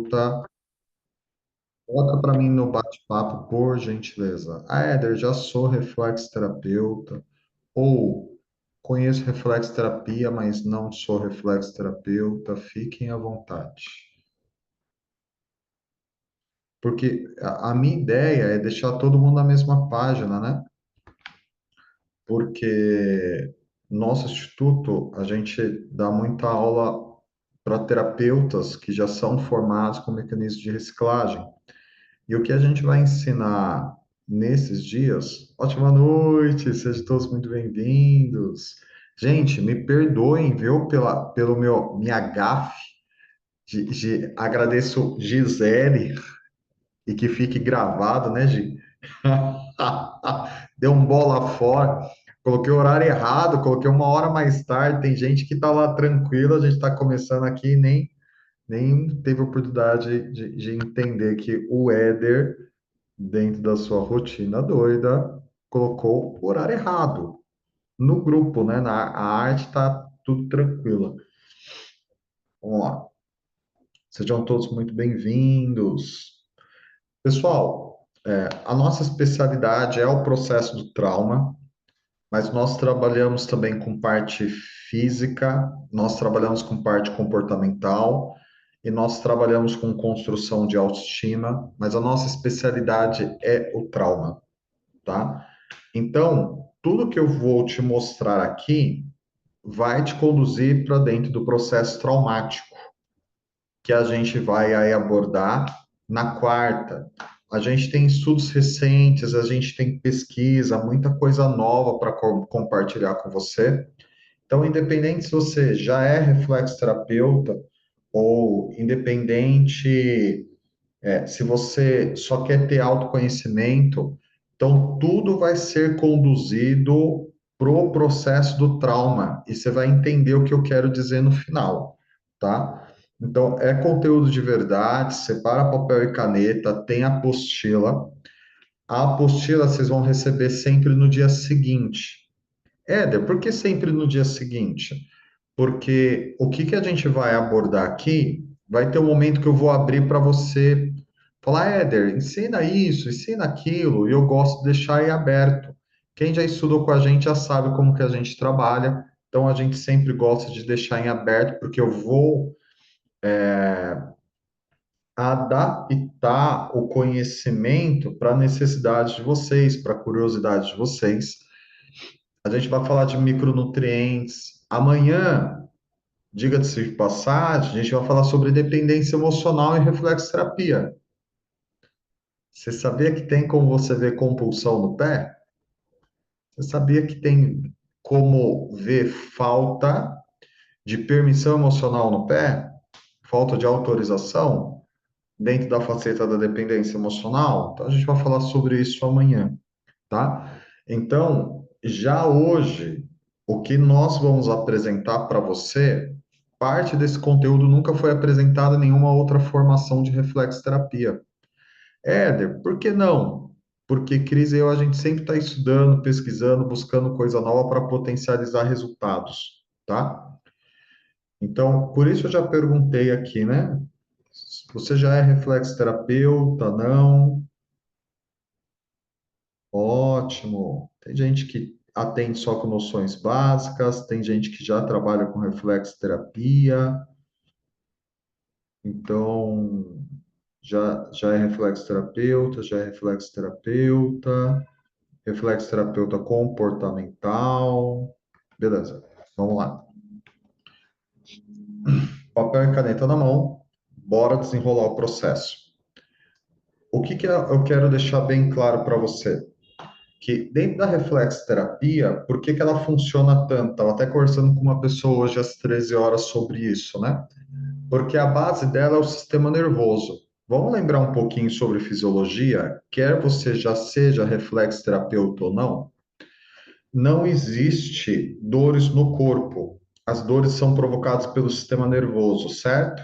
terapeuta. Coloca para mim no bate-papo, por gentileza. Ah, Éder, já sou reflexoterapeuta. Ou conheço reflexoterapia, mas não sou reflexoterapeuta. Fiquem à vontade. Porque a minha ideia é deixar todo mundo na mesma página, né? Porque nosso instituto, a gente dá muita aula para terapeutas que já são formados com mecanismos de reciclagem. E o que a gente vai ensinar nesses dias? Ótima noite, sejam todos muito bem-vindos. Gente, me perdoem, viu, pelo minha gafe. Agradeço Gisele e que fique gravado, né, Gi? Deu um bola fora. Coloquei o horário errado, coloquei uma hora mais tarde. Tem gente que tá lá tranquila, a gente está começando aqui e nem teve oportunidade de entender que o Éder, dentro da sua rotina doida, colocou o horário errado. No grupo, né? A arte tá tudo tranquila. Vamos lá. Sejam todos muito bem-vindos. Pessoal, a nossa especialidade é o processo do trauma, mas nós trabalhamos também com parte física, nós trabalhamos com parte comportamental e nós trabalhamos com construção de autoestima, mas a nossa especialidade é o trauma, tá? Então, tudo que eu vou te mostrar aqui vai te conduzir para dentro do processo traumático que a gente vai aí abordar na quarta. A gente tem estudos recentes, a gente tem pesquisa, muita coisa nova para compartilhar com você. Então, independente se você já é reflexoterapeuta ou independente se você só quer ter autoconhecimento, então tudo vai ser conduzido para o processo do trauma e você vai entender o que eu quero dizer no final, tá? Então, é conteúdo de verdade, separa papel e caneta, tem apostila. A apostila vocês vão receber sempre no dia seguinte. Éder, por que sempre no dia seguinte? Porque o que que a gente vai abordar aqui vai ter um momento que eu vou abrir para você falar, Éder, ensina isso, ensina aquilo, e eu gosto de deixar aí aberto. Quem já estudou com a gente já sabe como que a gente trabalha, então a gente sempre gosta de deixar em aberto, porque eu vou adaptar o conhecimento para a necessidade de vocês, para a curiosidade de vocês. A gente vai falar de micronutrientes. Amanhã, diga-se de passagem, a gente vai falar sobre dependência emocional e reflexoterapia. Você sabia que tem como você ver compulsão no pé? Você sabia que tem como ver falta de permissão emocional no pé? Falta de autorização dentro da faceta da dependência emocional? Então a gente vai falar sobre isso amanhã, tá? Então, já hoje, o que nós vamos apresentar para você, parte desse conteúdo nunca foi apresentado em nenhuma outra formação de reflexoterapia. Éder, por que não? Porque Cris e eu, a gente sempre está estudando, pesquisando, buscando coisa nova para potencializar resultados, tá? Então, por isso eu já perguntei aqui, né? Você já é reflexoterapeuta? Não? Ótimo. Tem gente que atende só com noções básicas, tem gente que já trabalha com reflexoterapia, então já é reflexoterapeuta, já é reflexoterapeuta. Reflexoterapeuta comportamental. Beleza, vamos lá. Papel e caneta na mão, bora desenrolar o processo. O que que eu quero deixar bem claro para você? Que dentro da reflexoterapia, por que que ela funciona tanto? Estava até conversando com uma pessoa hoje às 13 horas sobre isso, né? Porque a base dela é o sistema nervoso. Vamos lembrar um pouquinho sobre fisiologia? Quer você já seja reflexoterapeuta ou não, não existe dores no corpo. As dores são provocadas pelo sistema nervoso, certo?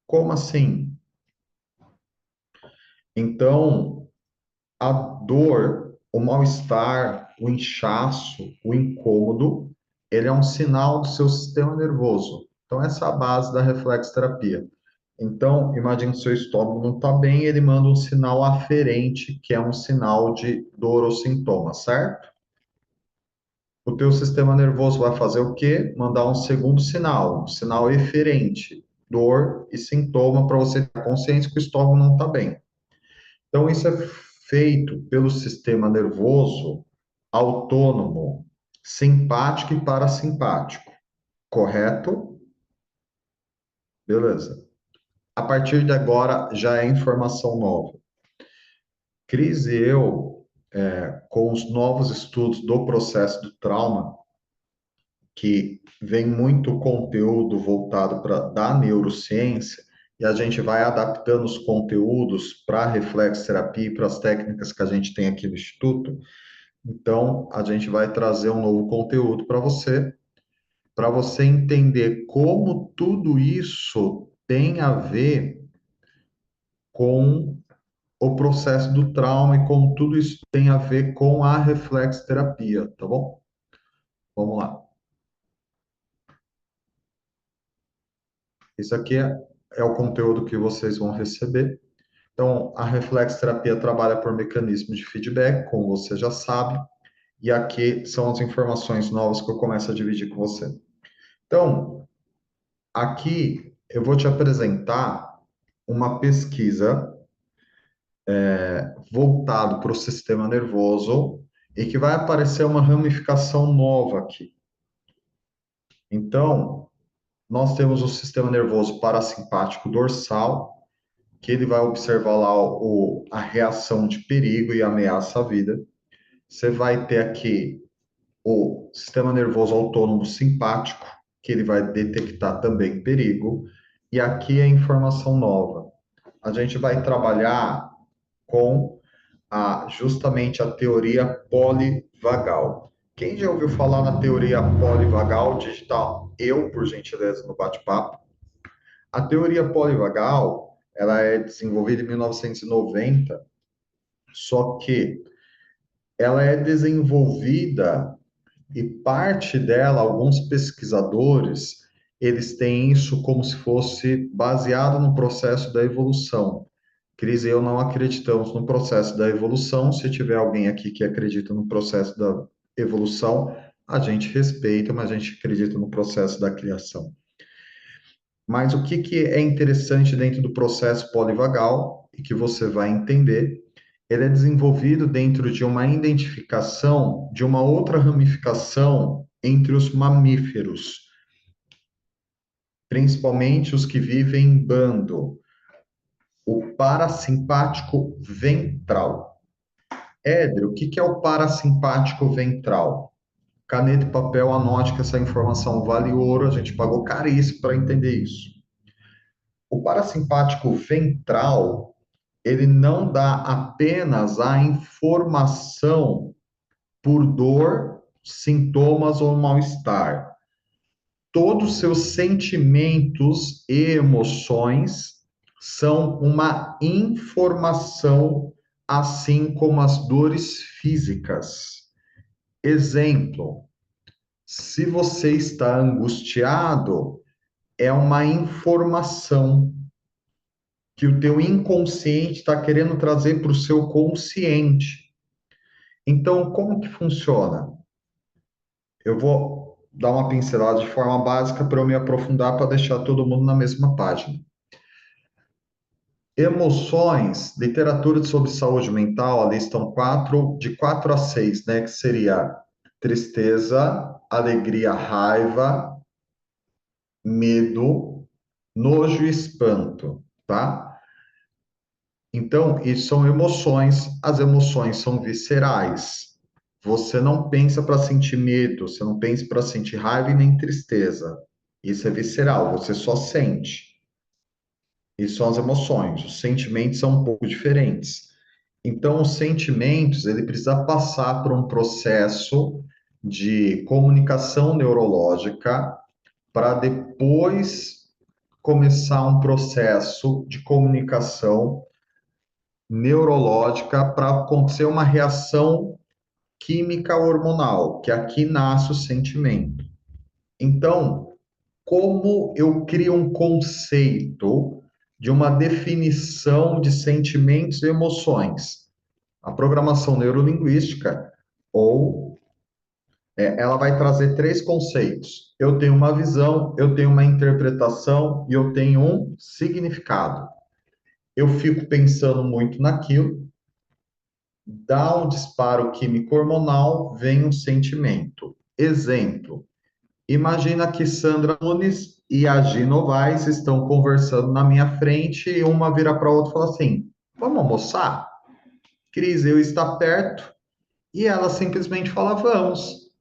Como assim? Então, a dor, o mal-estar, o inchaço, o incômodo, ele é um sinal do seu sistema nervoso. Então, essa é a base da reflexoterapia. Então, imagine que o seu estômago não está bem, ele manda um sinal aferente, que é um sinal de dor ou sintoma, certo? O teu sistema nervoso vai fazer o quê? Mandar um segundo sinal, um sinal eferente, dor e sintoma, para você ter consciência que o estômago não está bem. Então, isso é feito pelo sistema nervoso autônomo, simpático e parasimpático, correto? Beleza. A partir de agora já é informação nova. Cris e eu, com os novos estudos do processo do trauma, que vem muito conteúdo voltado para da neurociência, e a gente vai adaptando os conteúdos para a reflexterapia e para as técnicas que a gente tem aqui no Instituto. Então, a gente vai trazer um novo conteúdo para você entender como tudo isso tem a ver com o processo do trauma e como tudo isso tem a ver com a reflexterapia, tá bom? Vamos lá. Isso aqui é o conteúdo que vocês vão receber. Então, a reflexterapia trabalha por mecanismos de feedback, como você já sabe, e aqui são as informações novas que eu começo a dividir com você. Então, aqui eu vou te apresentar uma pesquisa voltado para o sistema nervoso e que vai aparecer uma ramificação nova aqui. Então, nós temos o sistema nervoso parasimpático dorsal, que ele vai observar lá a reação de perigo e ameaça à vida. Você vai ter aqui o sistema nervoso autônomo simpático, que ele vai detectar também perigo. E aqui é informação nova. A gente vai trabalhar com justamente a teoria polivagal. Quem já ouviu falar na teoria polivagal digital? Eu, por gentileza, no bate-papo. A teoria polivagal, ela é desenvolvida em 1990, só que ela é desenvolvida e parte dela, alguns pesquisadores, eles têm isso como se fosse baseado no processo da evolução. Cris e eu não acreditamos no processo da evolução. Se tiver alguém aqui que acredita no processo da evolução, a gente respeita, mas a gente acredita no processo da criação. Mas o que, que é interessante dentro do processo polivagal e que você vai entender, ele é desenvolvido dentro de uma identificação de uma outra ramificação entre os mamíferos, principalmente os que vivem em bando, o parasimpático ventral. Éder, o que, que é o parasimpático ventral? Caneta e papel, anote que essa informação vale ouro, a gente pagou caríssimo para entender isso. O parasimpático ventral, ele não dá apenas a informação por dor, sintomas ou mal-estar. Todos os seus sentimentos e emoções são uma informação, assim como as dores físicas. Exemplo: se você está angustiado, é uma informação que o teu inconsciente está querendo trazer para o seu consciente. Então, como que funciona? Eu vou dar uma pincelada de forma básica para eu me aprofundar para deixar todo mundo na mesma página. Emoções, literatura sobre saúde mental, ali estão de 4 a 6, né? Que seria tristeza, alegria, raiva, medo, nojo e espanto, tá? Então, isso são emoções, as emoções são viscerais. Você não pensa para sentir medo, você não pensa para sentir raiva e nem tristeza. Isso é visceral, você só sente. Isso são as emoções. Os sentimentos são um pouco diferentes. Então, os sentimentos, ele precisa passar por um processo de comunicação neurológica para depois começar um processo de comunicação neurológica para acontecer uma reação química hormonal, que aqui nasce o sentimento. Então, como eu crio um conceito de uma definição de sentimentos e emoções. A programação neurolinguística, ou ela vai trazer três conceitos. Eu tenho uma visão, eu tenho uma interpretação e eu tenho um significado. Eu fico pensando muito naquilo, dá um disparo químico hormonal, vem um sentimento. Exemplo: imagina que Sandra Nunes e a Gi Novaes estão conversando na minha frente e uma vira para a outra e fala assim: vamos almoçar? Cris, eu está perto e ela simplesmente fala: vamos.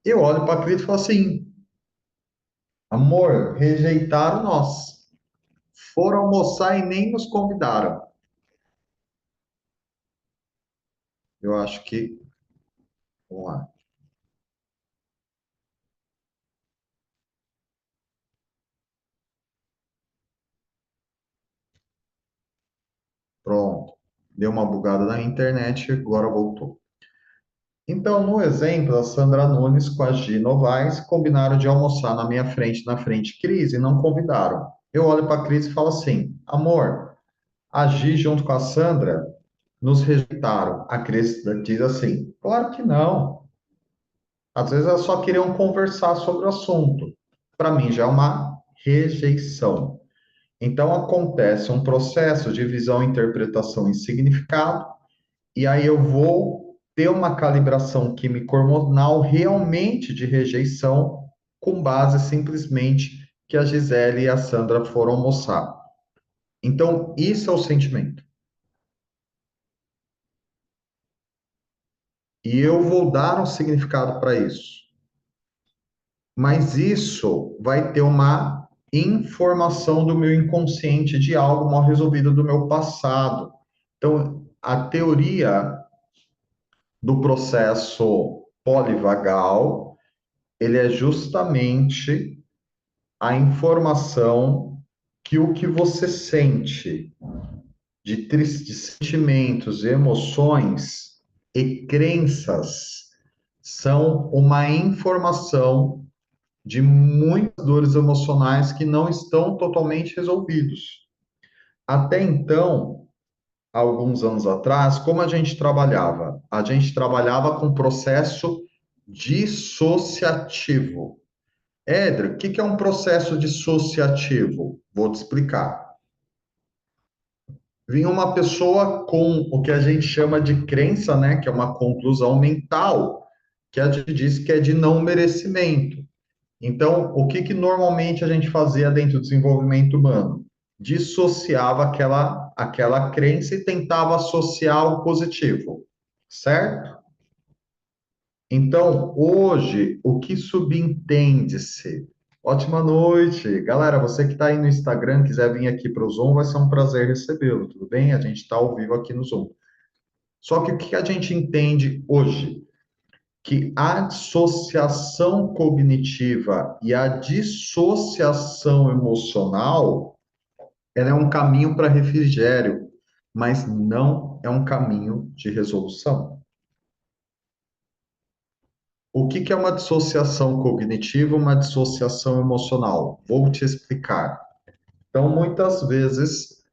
Eu olho para a Cris e falo assim: amor, rejeitaram nós. Foram almoçar e nem nos convidaram. Eu acho que. Vamos lá. Pronto. Deu uma bugada na internet, agora voltou. Então, no exemplo, a Sandra Nunes com a Gi Novaes combinaram de almoçar na frente Cris, e não convidaram. Eu olho para a Cris e falo assim: amor, a Gi junto com a Sandra nos rejeitaram. A Cris diz assim: claro que não. Às vezes elas só queriam conversar sobre o assunto. Para mim já é uma rejeição. Então acontece um processo de visão, interpretação e significado, e aí eu vou ter uma calibração químico hormonal realmente de rejeição, com base simplesmente que a Gisele e a Sandra foram almoçar. Então, isso é o sentimento. E eu vou dar um significado para isso. Mas isso vai ter uma informação do meu inconsciente de algo mal resolvido do meu passado. Então, a teoria do processo polivagal, ele é justamente a informação que o que você sente de sentimentos, emoções e crenças são uma informação de muitas dores emocionais que não estão totalmente resolvidos. Até então, alguns anos atrás, como a gente trabalhava? A gente trabalhava com processo dissociativo. Éder, o que é um processo dissociativo? Vou te explicar. Vinha uma pessoa com o que a gente chama de crença, né, que é uma conclusão mental, que a gente diz que é de não merecimento. Então, o que normalmente a gente fazia dentro do desenvolvimento humano? Dissociava aquela crença e tentava associar algo positivo, certo? Então, hoje, o que subentende-se? Ótima noite. Galera, você que está aí no Instagram, quiser vir aqui para o Zoom, vai ser um prazer recebê-lo, tudo bem? A gente está ao vivo aqui no Zoom. Só que o que a gente entende hoje? Que a dissociação cognitiva e a dissociação emocional, ela é um caminho para refrigério, mas não é um caminho de resolução. O que é uma dissociação cognitiva, uma dissociação emocional? Vou te explicar. Então, muitas vezes,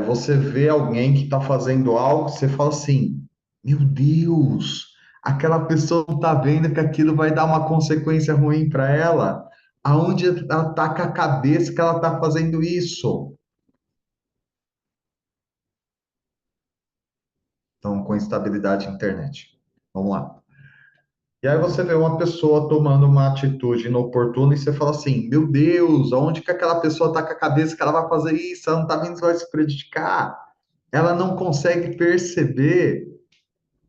você vê alguém que está fazendo algo, você fala assim: meu Deus, aquela pessoa não está vendo que aquilo vai dar uma consequência ruim para ela? Aonde ela está com a cabeça que ela está fazendo isso? Então, com instabilidade internet. Vamos lá. E aí você vê uma pessoa tomando uma atitude inoportuna e você fala assim: meu Deus, aonde que aquela pessoa está com a cabeça que ela vai fazer isso? Ela não está vendo que vai se prejudicar. Ela não consegue perceber.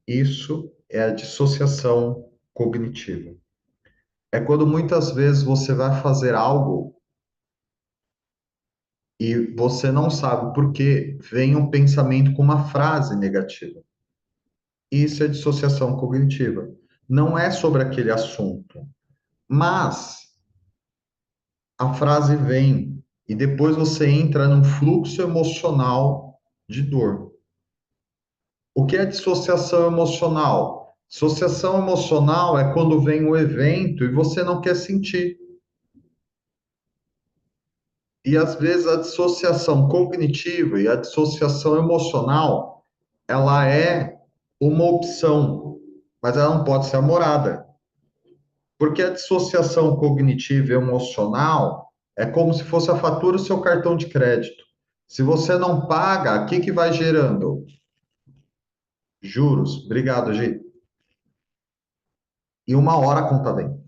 Isso é a dissociação cognitiva. É quando muitas vezes você vai fazer algo e você não sabe por que vem um pensamento com uma frase negativa. Isso é dissociação cognitiva. Não é sobre aquele assunto, mas a frase vem e depois você entra num fluxo emocional de dor. O que é dissociação emocional? Dissociação emocional é quando vem o evento e você não quer sentir. E às vezes a dissociação cognitiva e a dissociação emocional, ela é uma opção, mas ela não pode ser a morada. Porque a dissociação cognitiva e emocional é como se fosse a fatura do seu cartão de crédito. Se você não paga, o que que vai gerando? Juros. Obrigado, Gi. E uma hora a conta vem.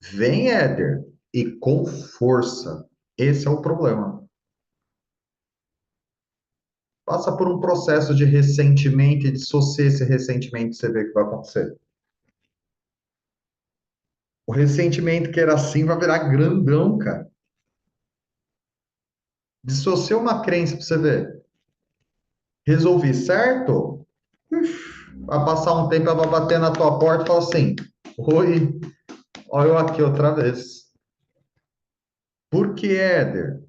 Vem, Éder, e com força. Esse é o problema. Passa por um processo de ressentimento e dissocia esse ressentimento, você vê o que vai acontecer. O ressentimento que era assim vai virar grandão, cara. Dissocia uma crença pra você ver. Resolvi certo? Vai passar um tempo, ela vai bater na tua porta e falar assim: Oi, olha eu aqui outra vez. Por que, Éder?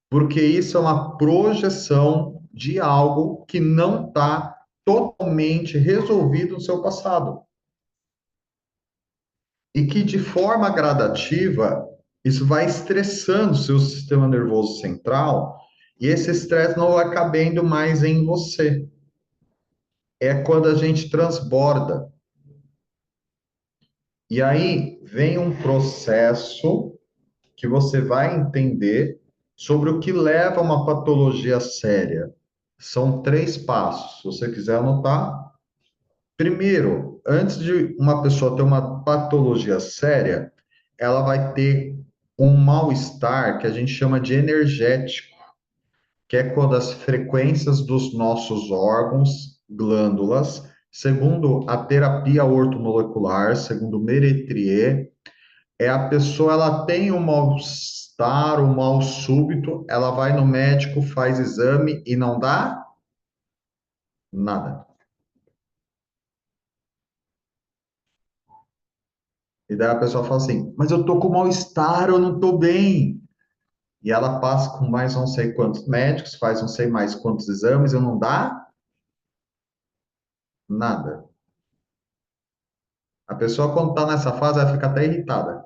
Porque isso é uma projeção de algo que não está totalmente resolvido no seu passado. E que de forma gradativa, isso vai estressando o seu sistema nervoso central, e esse estresse não vai cabendo mais em você. É quando a gente transborda. E aí vem um processo que você vai entender sobre o que leva a uma patologia séria. São três passos, se você quiser anotar. Primeiro, antes de uma pessoa ter uma patologia séria, ela vai ter um mal-estar que a gente chama de energético, que é quando as frequências dos nossos órgãos, glândulas, segundo a terapia ortomolecular, segundo Meretrier, é a pessoa, ela tem um mal-estar, um mal súbito, ela vai no médico, faz exame e não dá nada. E daí a pessoa fala assim, mas eu tô com mal-estar, eu não tô bem. E ela passa com mais não sei quantos médicos, faz não sei mais quantos exames e não dá nada. A pessoa, quando tá nessa fase, ela fica até irritada.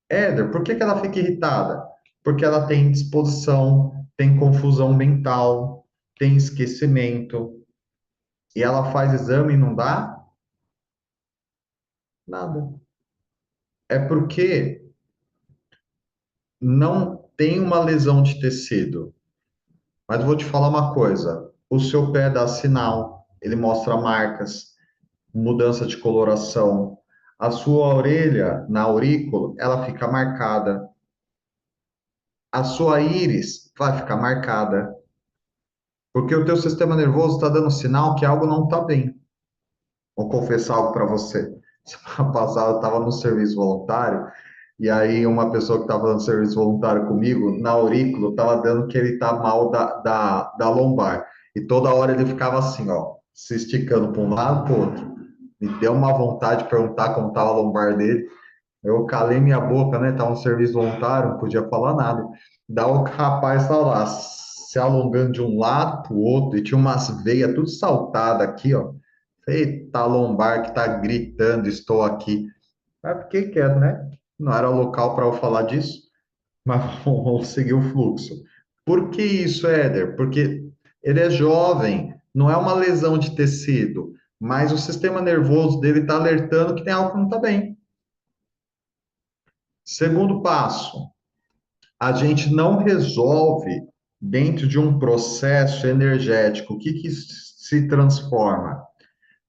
Éder, por que que ela fica irritada? Porque ela tem disposição, tem confusão mental, tem esquecimento, e ela faz exame e não dá nada. É porque não tem uma lesão de tecido. Mas vou te falar uma coisa: o seu pé dá sinal, ele mostra marcas, mudança de coloração. A sua orelha, na aurícula, ela fica marcada. A sua íris vai ficar marcada. Porque o teu sistema nervoso está dando sinal que algo não está bem. Vou confessar algo para você. Semana passada eu estava no serviço voluntário e aí uma pessoa que estava no serviço voluntário comigo, na aurícula, estava dando que ele está mal da lombar. E toda hora ele ficava assim, ó, se esticando para um lado para o outro. Me deu uma vontade de perguntar como estava a lombar dele. Eu calei minha boca, né? Estava no serviço voluntário, não podia falar nada. Daí o rapaz estava lá, se alongando de um lado para o outro, e tinha umas veias tudo saltadas aqui, ó. Eita, lombar que tá gritando, estou aqui. Mas fiquei quieto, né? Não era o local para eu falar disso, mas vamos seguir o fluxo. Por que isso, Éder? Porque ele é jovem, não é uma lesão de tecido, mas o sistema nervoso dele está alertando que tem algo que não está bem. Segundo passo, a gente não resolve dentro de um processo energético. O que que se transforma?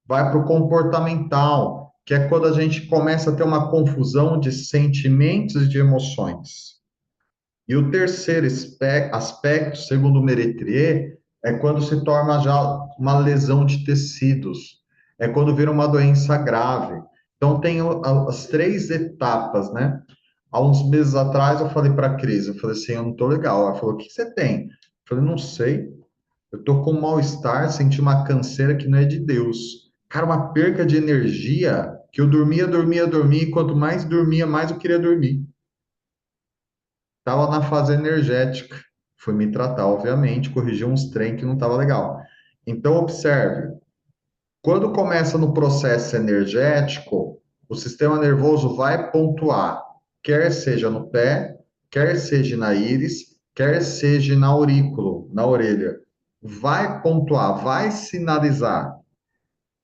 Vai para o comportamental, que é quando a gente começa a ter uma confusão de sentimentos e de emoções. E o terceiro aspecto, segundo o Meretrier, é quando se torna já uma lesão de tecidos, é quando vira uma doença grave. Então, tem as três etapas, né? Há uns meses atrás, eu falei para a Cris, eu falei assim, eu não estou legal. Ela falou, o que você tem? Eu falei, não sei, eu estou com um mal-estar, senti uma canseira que não é de Deus. Cara, uma perca de energia, que eu dormia, dormia, dormia, e quanto mais dormia, mais eu queria dormir. Estava na fase energética. Fui me tratar, obviamente, corrigi uns trem que não estava legal. Então, observe, quando começa no processo energético, o sistema nervoso vai pontuar, quer seja no pé, quer seja na íris, quer seja na aurícula, na orelha. Vai pontuar, vai sinalizar.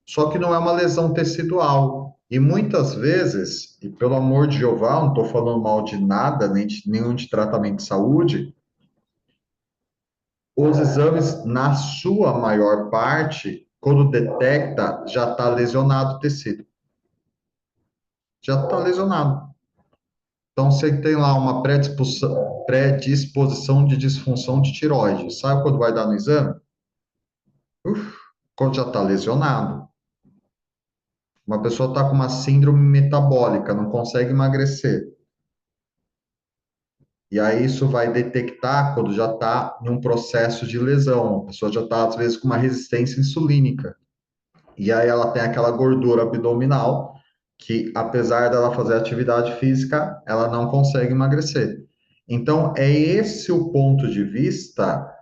Só que não é uma lesão tecidual. E muitas vezes, e pelo amor de Jeová, não estou falando mal de nada, nem de nenhum de tratamento de saúde, os exames, na sua maior parte, quando detecta, já está lesionado o tecido. Já está lesionado. Então, você tem lá uma predisposição de disfunção de tireoide. Sabe quando vai dar no exame? Uf, quando já está lesionado. Uma pessoa está com uma síndrome metabólica, não consegue emagrecer. E aí isso vai detectar quando já está em um processo de lesão. A pessoa já está, às vezes, com uma resistência insulínica. E aí ela tem aquela gordura abdominal que, apesar dela fazer atividade física, ela não consegue emagrecer. Então, é esse o ponto de vista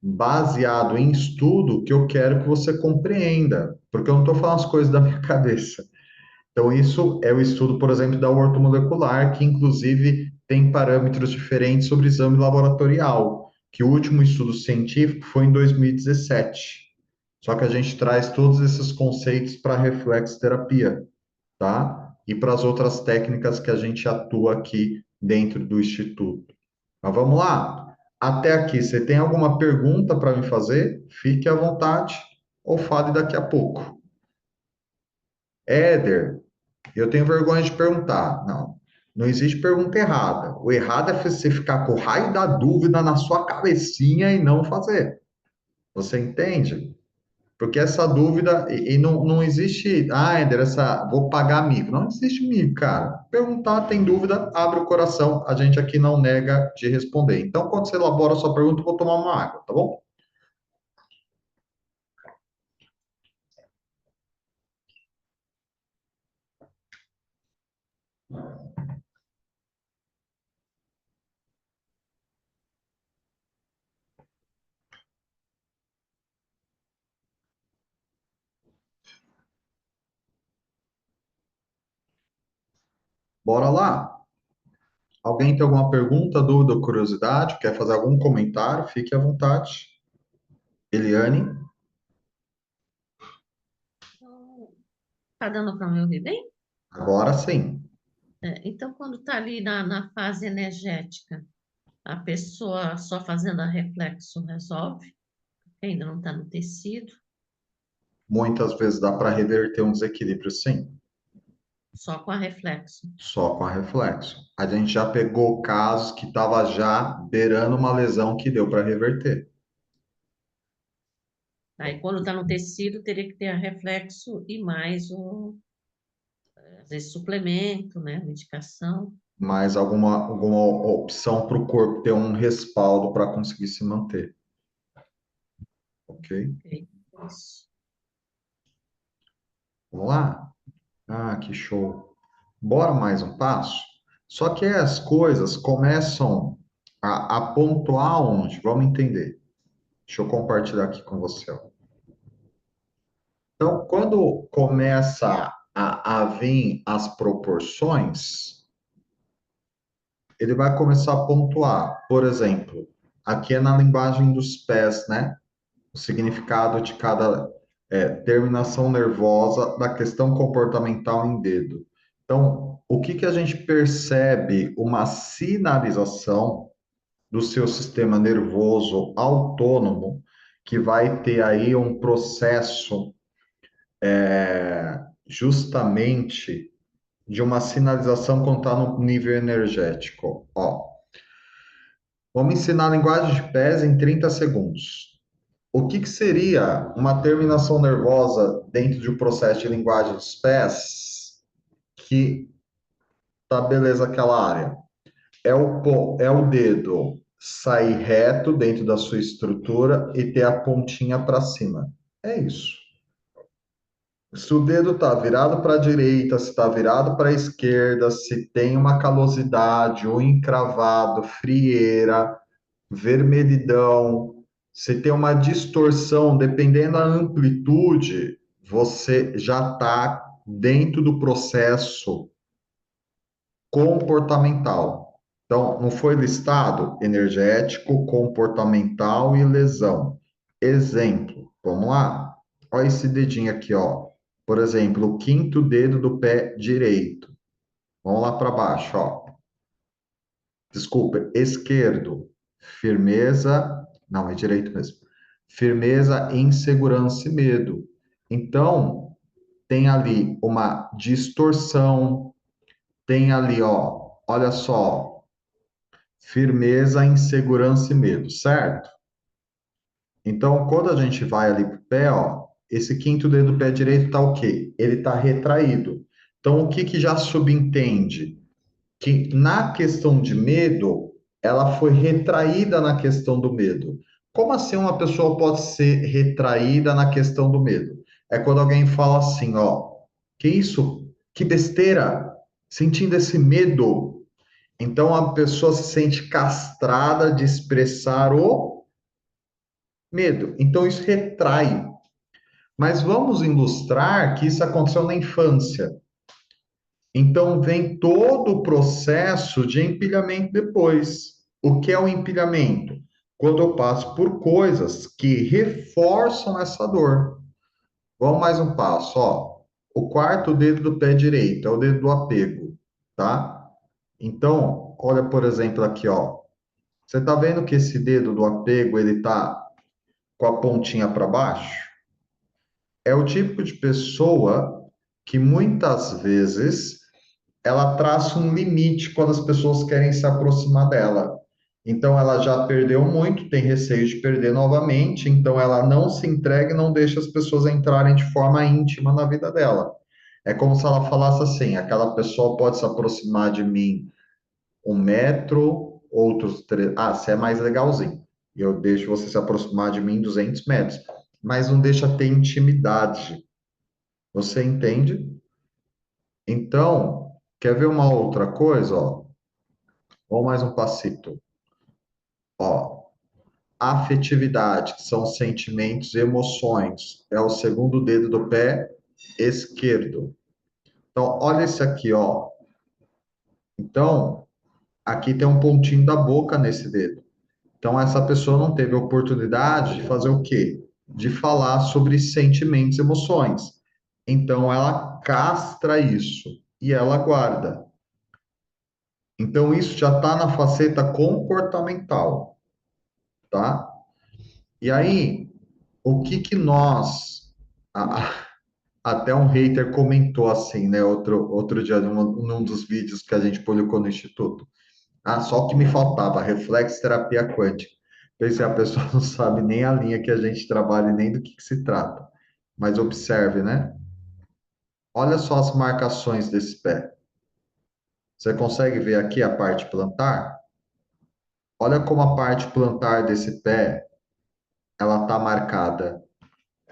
baseado em estudo que eu quero que você compreenda, porque eu não estou falando as coisas da minha cabeça. Então, isso é o estudo, por exemplo, da ortomolecular, que inclusive tem parâmetros diferentes sobre exame laboratorial, que o último estudo científico foi em 2017. Só que a gente traz todos esses conceitos para a reflexoterapia, tá? E para as outras técnicas que a gente atua aqui dentro do instituto. Mas vamos lá? Até aqui, você tem alguma pergunta para me fazer? Fique à vontade ou fale daqui a pouco. Éder, eu tenho vergonha de perguntar. Não, não existe pergunta errada. O errado é você ficar com o raio da dúvida na sua cabecinha e não fazer. Você entende? Porque essa dúvida, e não existe, Eder, vou pagar mico. Não existe mico, cara. Perguntar, tem dúvida, abre o coração. A gente aqui não nega de responder. Então, quando você elabora a sua pergunta, eu vou tomar uma água, tá bom? Bora lá. Alguém tem alguma pergunta, dúvida ou curiosidade? Quer fazer algum comentário? Fique à vontade. Eliane, Tá dando para me ouvir bem? agora sim. Então, quando está ali na fase energética, a pessoa só fazendo a reflexo resolve, ainda não está no tecido, Muitas vezes dá para reverter um desequilíbrio, sim, só com a reflexo. só com a reflexo. A gente já pegou casos que estava já beirando uma lesão que deu para reverter. Aí, quando está no tecido, teria que ter a reflexo e mais às vezes, suplemento, né? Medicação. Mas alguma opção para o corpo ter um respaldo para conseguir se manter, ok? Ok, isso. Vamos lá? Ah, que show. Bora mais um passo? Só que as coisas começam a pontuar onde? Vamos entender. Deixa eu compartilhar aqui com você, ó. Então, quando começa a vir as proporções, ele vai começar a pontuar. Por exemplo, aqui é na linguagem dos pés, né? O significado de cada terminação nervosa da questão comportamental em dedo. Então, o que que a gente percebe? Uma sinalização do seu sistema nervoso autônomo que vai ter aí um processo justamente de uma sinalização quando está no nível energético. Ó, vamos ensinar a linguagem de pés em 30 segundos. O que que seria uma terminação nervosa dentro de um processo de linguagem dos pés que estabeleça aquela área? É o dedo sair reto dentro da sua estrutura e ter a pontinha para cima. É isso. Se o dedo está virado para a direita, se está virado para a esquerda, se tem uma calosidade, ou encravado, frieira, vermelhidão, se tem uma distorção, dependendo da amplitude, você já está dentro do processo comportamental. Então, não foi listado energético, comportamental e lesão. Exemplo, vamos lá? Olha esse dedinho aqui, ó. Por exemplo, o quinto dedo do pé direito. Vamos lá para baixo, ó. Desculpa, esquerdo. Firmeza. Não, é direito mesmo. Firmeza, insegurança e medo. Então, tem ali uma distorção, tem ali, ó, olha só, firmeza, insegurança e medo, certo? Então, quando a gente vai ali pro pé, ó, esse quinto dedo do pé direito tá o quê? Ele tá retraído. Então, o que que já subentende? Que na questão de medo, ela foi retraída na questão do medo. Como assim uma pessoa pode ser retraída na questão do medo? É quando alguém fala assim, ó, que isso? Que besteira! Sentindo esse medo. Então a pessoa se sente castrada de expressar o medo. Então isso retrai. Mas vamos ilustrar que isso aconteceu na infância. Então, vem todo o processo de empilhamento depois. O que é o empilhamento? Quando eu passo por coisas que reforçam essa dor. Vamos mais um passo, ó. O quarto dedo do pé direito é o dedo do apego, tá? Então, olha, por exemplo, aqui, ó. Você tá vendo que esse dedo do apego, ele tá com a pontinha para baixo? É o tipo de pessoa que muitas vezes ela traça um limite quando as pessoas querem se aproximar dela. Então, ela já perdeu muito, tem receio de perder novamente, então ela não se entrega e não deixa as pessoas entrarem de forma íntima na vida dela. É como se ela falasse assim: aquela pessoa pode se aproximar de mim 1 metro, outros três. Ah, você é mais legalzinho. Eu deixo você se aproximar de mim 200 metros, mas não deixa ter intimidade. Você entende? Então, quer ver uma outra coisa, ó? Ou mais um passito. Ó, afetividade, que são sentimentos e emoções. É o segundo dedo do pé esquerdo. Então, olha esse aqui, ó. Então, aqui tem um pontinho da boca nesse dedo. Então, essa pessoa não teve oportunidade de fazer o quê? De falar sobre sentimentos e emoções. Então, ela castra isso e ela guarda. Então, isso já está na faceta comportamental, tá? E aí, o que que nós. Até um hater comentou assim, né? Outro dia, num dos vídeos que a gente publicou no Instituto. Ah, só o que me faltava, reflexterapia quântica. Pensei, a pessoa não sabe nem a linha que a gente trabalha e nem do que se trata. Mas observe, né? Olha só as marcações desse pé. Você consegue ver aqui a parte plantar? Olha como a parte plantar desse pé, ela está marcada.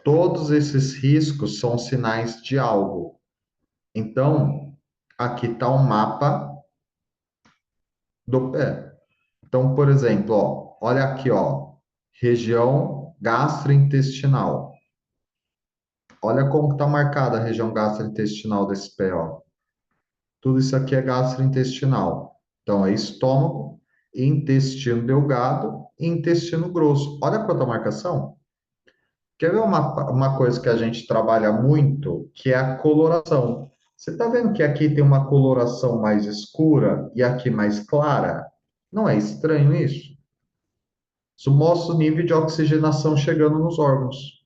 Todos esses riscos são sinais de algo. Então, aqui está um mapa do pé. Então, por exemplo, ó, olha aqui, ó, região gastrointestinal. Olha como está marcada a região gastrointestinal desse pé, ó. Tudo isso aqui é gastrointestinal. Então, é estômago, intestino delgado e intestino grosso. Olha quanta marcação. Quer ver uma coisa que a gente trabalha muito, que é a coloração. Você está vendo que aqui tem uma coloração mais escura e aqui mais clara? Não é estranho isso? Isso mostra o nível de oxigenação chegando nos órgãos.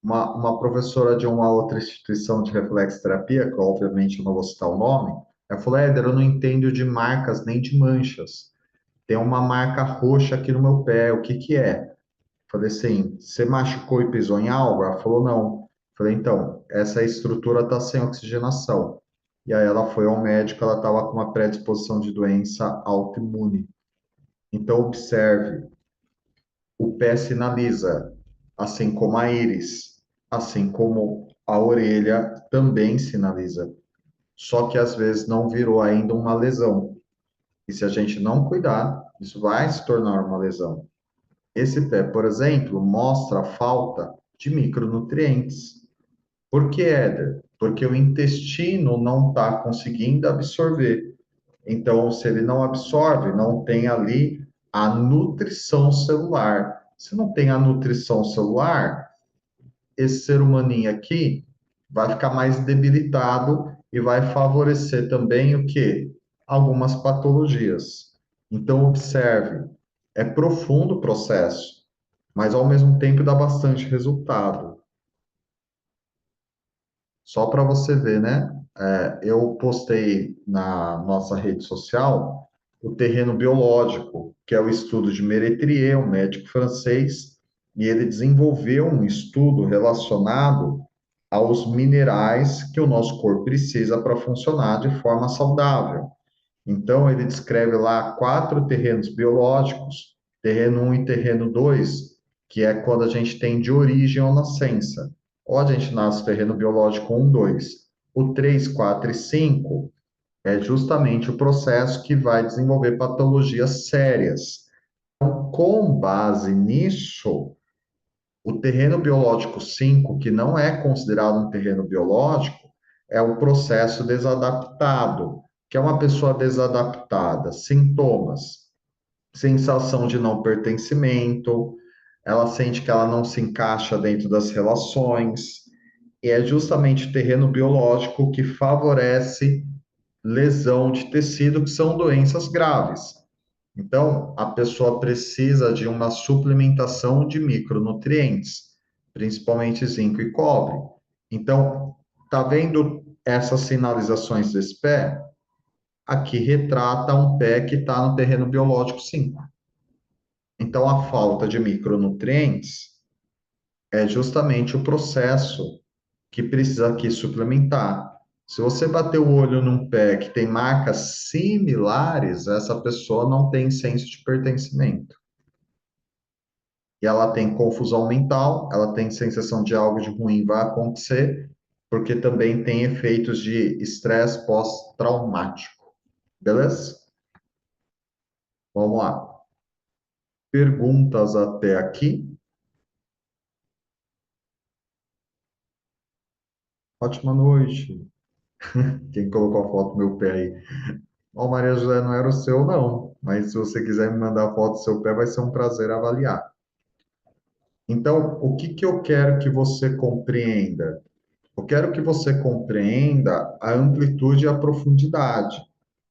Uma professora de uma outra instituição de reflexterapia, que obviamente eu não vou citar o nome, ela falou: Éder, eu não entendo de marcas nem de manchas. Tem uma marca roxa aqui no meu pé, o que que é? Falei assim, você machucou e pisou em algo? Ela falou, não. Falei, então, essa estrutura está sem oxigenação. E aí ela foi ao médico, ela estava com uma predisposição de doença autoimune. Então, observe, o pé sinaliza, assim como a íris, assim como a orelha também sinaliza. Só que às vezes não virou ainda uma lesão. E se a gente não cuidar, isso vai se tornar uma lesão. Esse pé, por exemplo, mostra a falta de micronutrientes. Por que, Éder? Porque o intestino não está conseguindo absorver. Então, se ele não absorve, não tem ali a nutrição celular. Se não tem a nutrição celular, esse ser humaninho aqui vai ficar mais debilitado e vai favorecer também o quê? Algumas patologias. Então, observe, é profundo o processo, mas ao mesmo tempo dá bastante resultado. Só para você ver, né? Eu postei na nossa rede social o terreno biológico, que é o estudo de Méretrier, um médico francês, e ele desenvolveu um estudo relacionado aos minerais que o nosso corpo precisa para funcionar de forma saudável. Então, ele descreve lá quatro terrenos biológicos, terreno um e terreno 2, que é quando a gente tem de origem ou nascença. Ou a gente nasce terreno biológico um, 2. O 3, 4 e 5 é justamente o processo que vai desenvolver patologias sérias. Com base nisso, o terreno biológico 5, que não é considerado um terreno biológico, é o processo desadaptado, que é uma pessoa desadaptada, sintomas, sensação de não pertencimento, ela sente que ela não se encaixa dentro das relações, e é justamente o terreno biológico que favorece lesão de tecido, que são doenças graves. Então, a pessoa precisa de uma suplementação de micronutrientes, principalmente zinco e cobre. Então, tá vendo essas sinalizações desse pé? Aqui retrata um pé que está no terreno biológico 5. Então, a falta de micronutrientes é justamente o processo que precisa aqui suplementar. Se você bater o olho num pé que tem marcas similares, essa pessoa não tem senso de pertencimento. E ela tem confusão mental, ela tem sensação de algo de ruim vai acontecer, porque também tem efeitos de estresse pós-traumático. Beleza? Vamos lá. Perguntas até aqui? Ótima noite. Quem colocou a foto do meu pé aí? Ó, Maria José, não era o seu, não. Mas se você quiser me mandar a foto do seu pé, vai ser um prazer avaliar. Então, o que que eu quero que você compreenda? Eu quero que você compreenda a amplitude e a profundidade.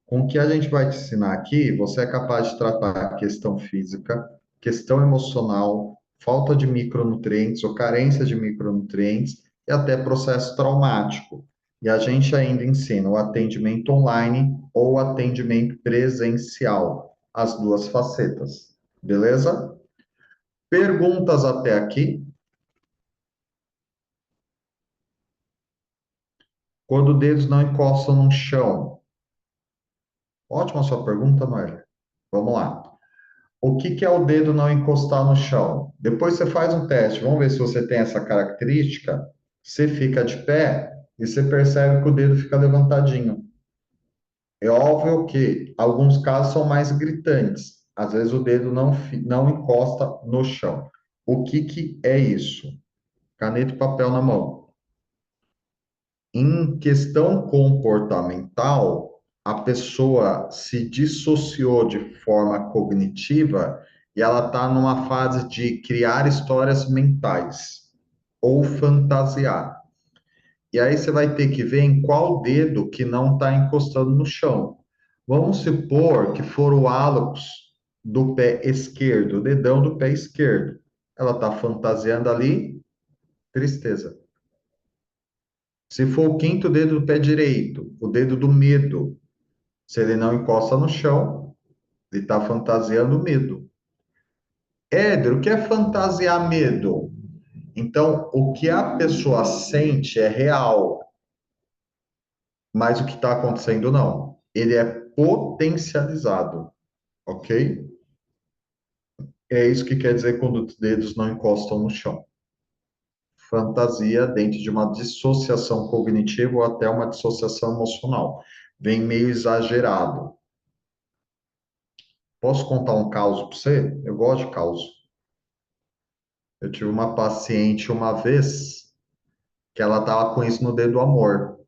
Com o que a gente vai te ensinar aqui, você é capaz de tratar a questão física, questão emocional, falta de micronutrientes ou carência de micronutrientes e até processo traumático. E a gente ainda ensina o atendimento online ou o atendimento presencial, as duas facetas. Beleza? Perguntas até aqui? Quando dedos não encostam no chão. Ótima sua pergunta, Noélia. Vamos lá. O que que é o dedo não encostar no chão? Depois você faz um teste, vamos ver se você tem essa característica. Você fica de pé e você percebe que o dedo fica levantadinho. É óbvio que alguns casos são mais gritantes. Às vezes o dedo não encosta no chão. O que que é isso? Caneta e papel na mão. Em questão comportamental, a pessoa se dissociou de forma cognitiva e ela está numa fase de criar histórias mentais ou fantasiar. E aí você vai ter que ver em qual dedo que não está encostando no chão. Vamos supor que for o hálux do pé esquerdo, o dedão do pé esquerdo. Ela está fantasiando ali, tristeza. Se for o quinto dedo do pé direito, o dedo do medo, se ele não encosta no chão, ele está fantasiando medo. Éder, o que é fantasiar medo? Então, o que a pessoa sente é real, mas o que está acontecendo não. Ele é potencializado, ok? É isso que quer dizer quando os dedos não encostam no chão. Fantasia dentro de uma dissociação cognitiva ou até uma dissociação emocional. Vem meio exagerado. Posso contar um caso para você? Eu gosto de caos. Eu tive uma paciente uma vez que ela tava com isso no dedo do amor.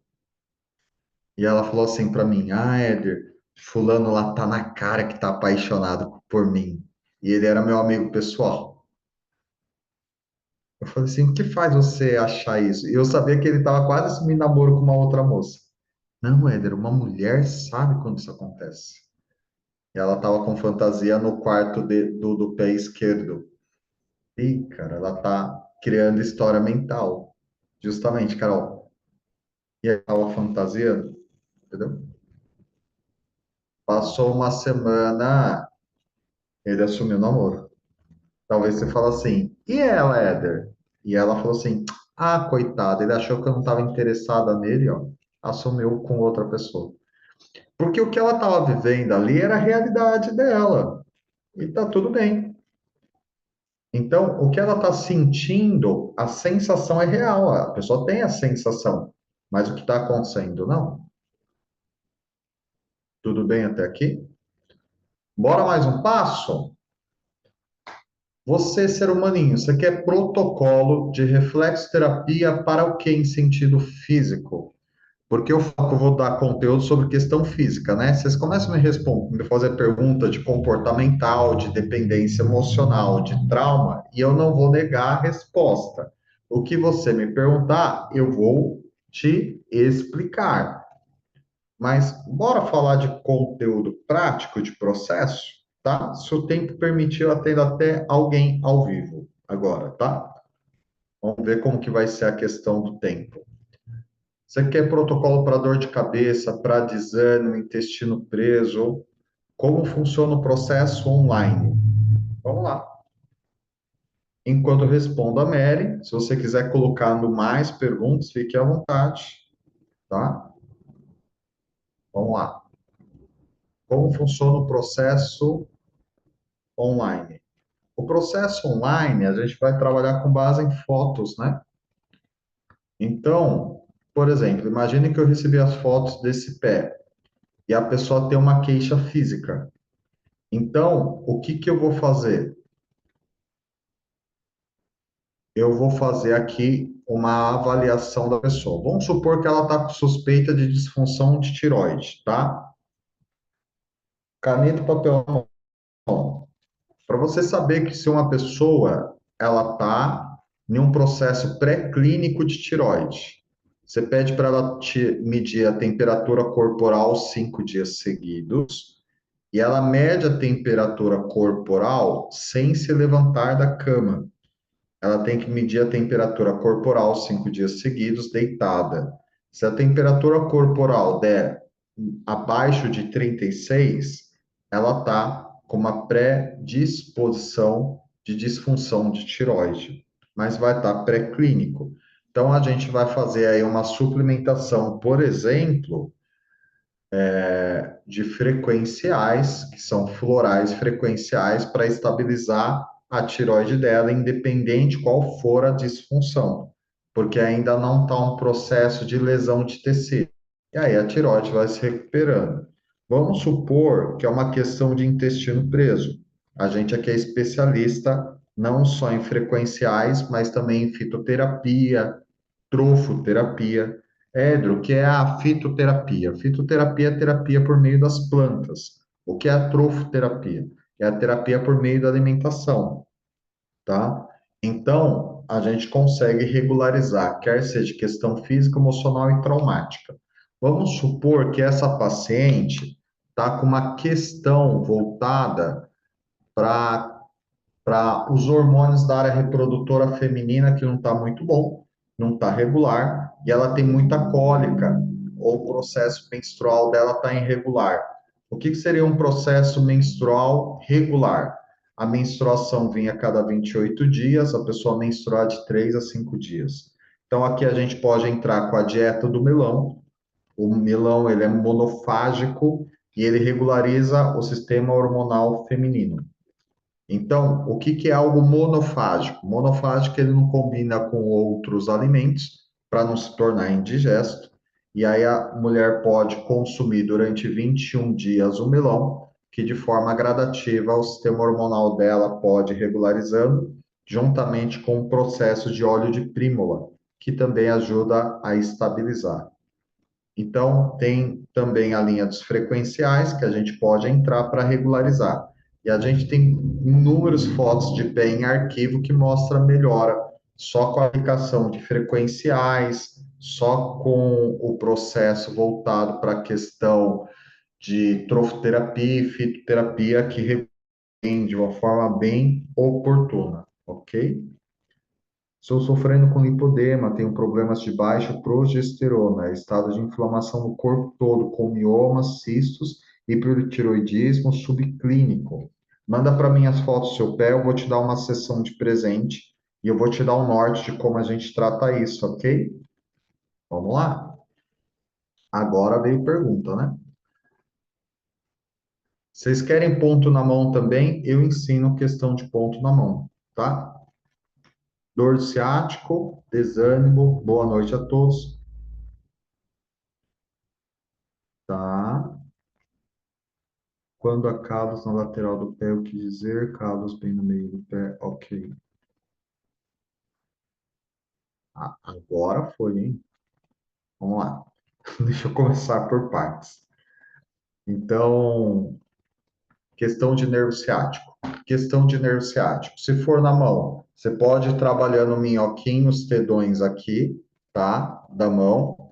E ela falou assim para mim: Ah, Éder, fulano lá tá na cara que tá apaixonado por mim. E ele era meu amigo pessoal. Eu falei assim: O que faz você achar isso? E eu sabia que ele tava quase assumindo namoro com uma outra moça. Não, Éder, uma mulher sabe quando isso acontece. E ela tava com fantasia no quarto do pé esquerdo. E, cara, ela tá criando história mental. Justamente, Carol. E aí tava fantasiando, entendeu? Passou uma semana, ele assumiu o namoro. Talvez você fale assim, e ela, Éder? E ela falou assim, ah, coitado, ele achou que eu não estava interessada nele, ó. Assumiu com outra pessoa. Porque o que ela estava vivendo ali era a realidade dela. E tá tudo bem. Então, o que ela está sentindo, a sensação é real. A pessoa tem a sensação. Mas o que está acontecendo, não. Tudo bem até aqui? Bora mais um passo? Você, ser humaninho, você quer protocolo de reflexoterapia para o que em sentido físico? Porque eu falo que eu vou dar conteúdo sobre questão física, né? Vocês começam a me responder, me fazer pergunta de comportamental, de dependência emocional, de trauma, e eu não vou negar a resposta. O que você me perguntar, eu vou te explicar. Mas bora falar de conteúdo prático de processo, tá? Se o tempo permitir, eu atendo até alguém ao vivo agora, tá? Vamos ver como que vai ser a questão do tempo. Você quer protocolo para dor de cabeça, para desânimo, intestino preso? Como funciona o processo online? Vamos lá. Enquanto eu respondo a Mary, se você quiser colocar mais perguntas, fique à vontade, tá? Vamos lá. Como funciona o processo online? O processo online, a gente vai trabalhar com base em fotos, né? Então, por exemplo, imagine que eu recebi as fotos desse pé e a pessoa tem uma queixa física. Então, o que que eu vou fazer? Eu vou fazer aqui uma avaliação da pessoa. Vamos supor que ela está com suspeita de disfunção de tireoide, tá? Caneta e papel na mão. Para você saber que se uma pessoa ela está em um processo pré-clínico de tireoide, você pede para ela medir a temperatura corporal 5 dias seguidos e ela mede a temperatura corporal sem se levantar da cama. Ela tem que medir a temperatura corporal 5 dias seguidos, deitada. Se a temperatura corporal der abaixo de 36, ela está com uma predisposição de disfunção de tireoide, mas vai estar pré-clínico. Então, a gente vai fazer aí uma suplementação, por exemplo, de frequenciais, que são florais frequenciais, para estabilizar a tiroide dela, independente qual for a disfunção, porque ainda não está um processo de lesão de tecido. E aí a tiroide vai se recuperando. Vamos supor que é uma questão de intestino preso. A gente aqui é especialista não só em frequenciais, mas também em fitoterapia, trofoterapia. Edro, que é a fitoterapia. Fitoterapia é a terapia por meio das plantas. O que é a trofoterapia? É a terapia por meio da alimentação, tá? Então, a gente consegue regularizar, quer seja questão física, emocional e traumática. Vamos supor que essa paciente está com uma questão voltada para os hormônios da área reprodutora feminina que não está muito bom, não está regular, e ela tem muita cólica, ou o processo menstrual dela está irregular. O que seria um processo menstrual regular? A menstruação vinha a cada 28 dias, a pessoa menstruar de 3 a 5 dias. Então, aqui a gente pode entrar com a dieta do melão. O melão, ele é monofágico e ele regulariza o sistema hormonal feminino. Então, o que que é algo monofágico? Monofágico, ele não combina com outros alimentos para não se tornar indigesto. E aí a mulher pode consumir durante 21 dias o melão, que de forma gradativa o sistema hormonal dela pode ir regularizando, juntamente com o processo de óleo de prímula. que também ajuda a estabilizar. Então, tem também a linha dos frequenciais, que a gente pode entrar para regularizar. E a gente tem inúmeras fotos de pé em arquivo que mostra a melhora só com a aplicação de frequenciais, só com o processo voltado para a questão de trofoterapia e fitoterapia, que revém de uma forma bem oportuna, ok? Estou sofrendo com lipodema, tenho problemas de baixa progesterona, estado de inflamação no corpo todo, com miomas, cistos, hipertiroidismo subclínico. Manda para mim as fotos do seu pé, eu vou te dar uma sessão de presente e eu vou te dar um norte de como a gente trata isso, ok? Vamos lá? Agora veio pergunta, né? Vocês querem ponto na mão também? Eu ensino questão de ponto na mão, tá? Dor ciático, desânimo, boa noite a todos. Tá? Quando há calos na lateral do pé, o que dizer? Calos bem no meio do pé, ok. Ah, agora foi, hein? Vamos lá. Deixa eu começar por partes. Então, questão de nervo ciático. Questão de nervo ciático. Se for na mão, você pode ir trabalhando o minhoquinho, os tendões aqui, tá? Da mão.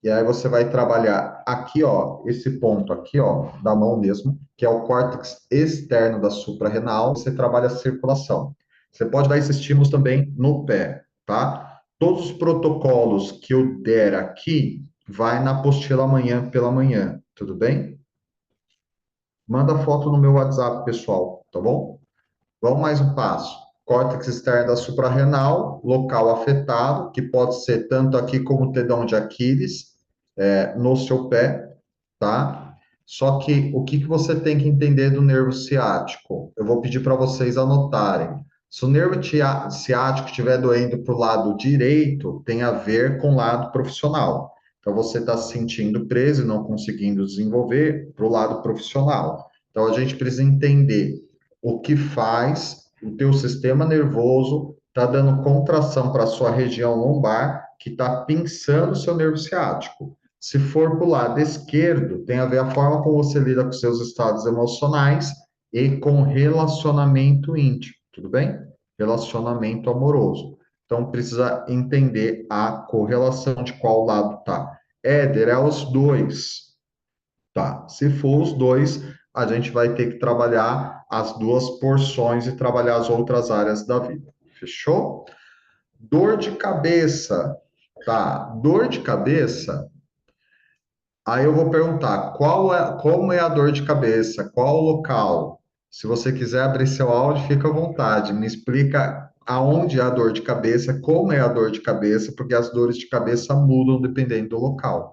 E aí você vai trabalhar aqui, ó, esse ponto aqui, ó, da mão mesmo, que é o córtex externo da suprarrenal. Você trabalha a circulação. Você pode dar esses estímulos também no pé, tá? Todos os protocolos que eu der aqui, vai na apostila amanhã pela manhã, tudo bem? Manda foto no meu WhatsApp, pessoal, tá bom? Vamos mais um passo. Córtex externo da suprarrenal, local afetado, que pode ser tanto aqui como o tendão de Aquiles, no seu pé, tá? Só que o que você tem que entender do nervo ciático? Eu vou pedir para vocês anotarem. Se o nervo ciático estiver doendo para o lado direito, tem a ver com o lado profissional. Então, você está se sentindo preso e não conseguindo desenvolver para o lado profissional. Então, a gente precisa entender o que faz o teu sistema nervoso está dando contração para a sua região lombar, que está pinçando o seu nervo ciático. Se for para o lado esquerdo, tem a ver a forma como você lida com seus estados emocionais e com relacionamento íntimo, tudo bem? Relacionamento amoroso. Então, precisa entender a correlação de qual lado tá. Éder, é os dois. Tá. Se for os dois, a gente vai ter que trabalhar as duas porções e trabalhar as outras áreas da vida. Fechou? Dor de cabeça. Tá. Dor de cabeça. Aí eu vou perguntar, como é a dor de cabeça? Qual o local? Se você quiser abrir seu áudio, fica à vontade. Me explica aonde é a dor de cabeça, como é a dor de cabeça, porque as dores de cabeça mudam dependendo do local.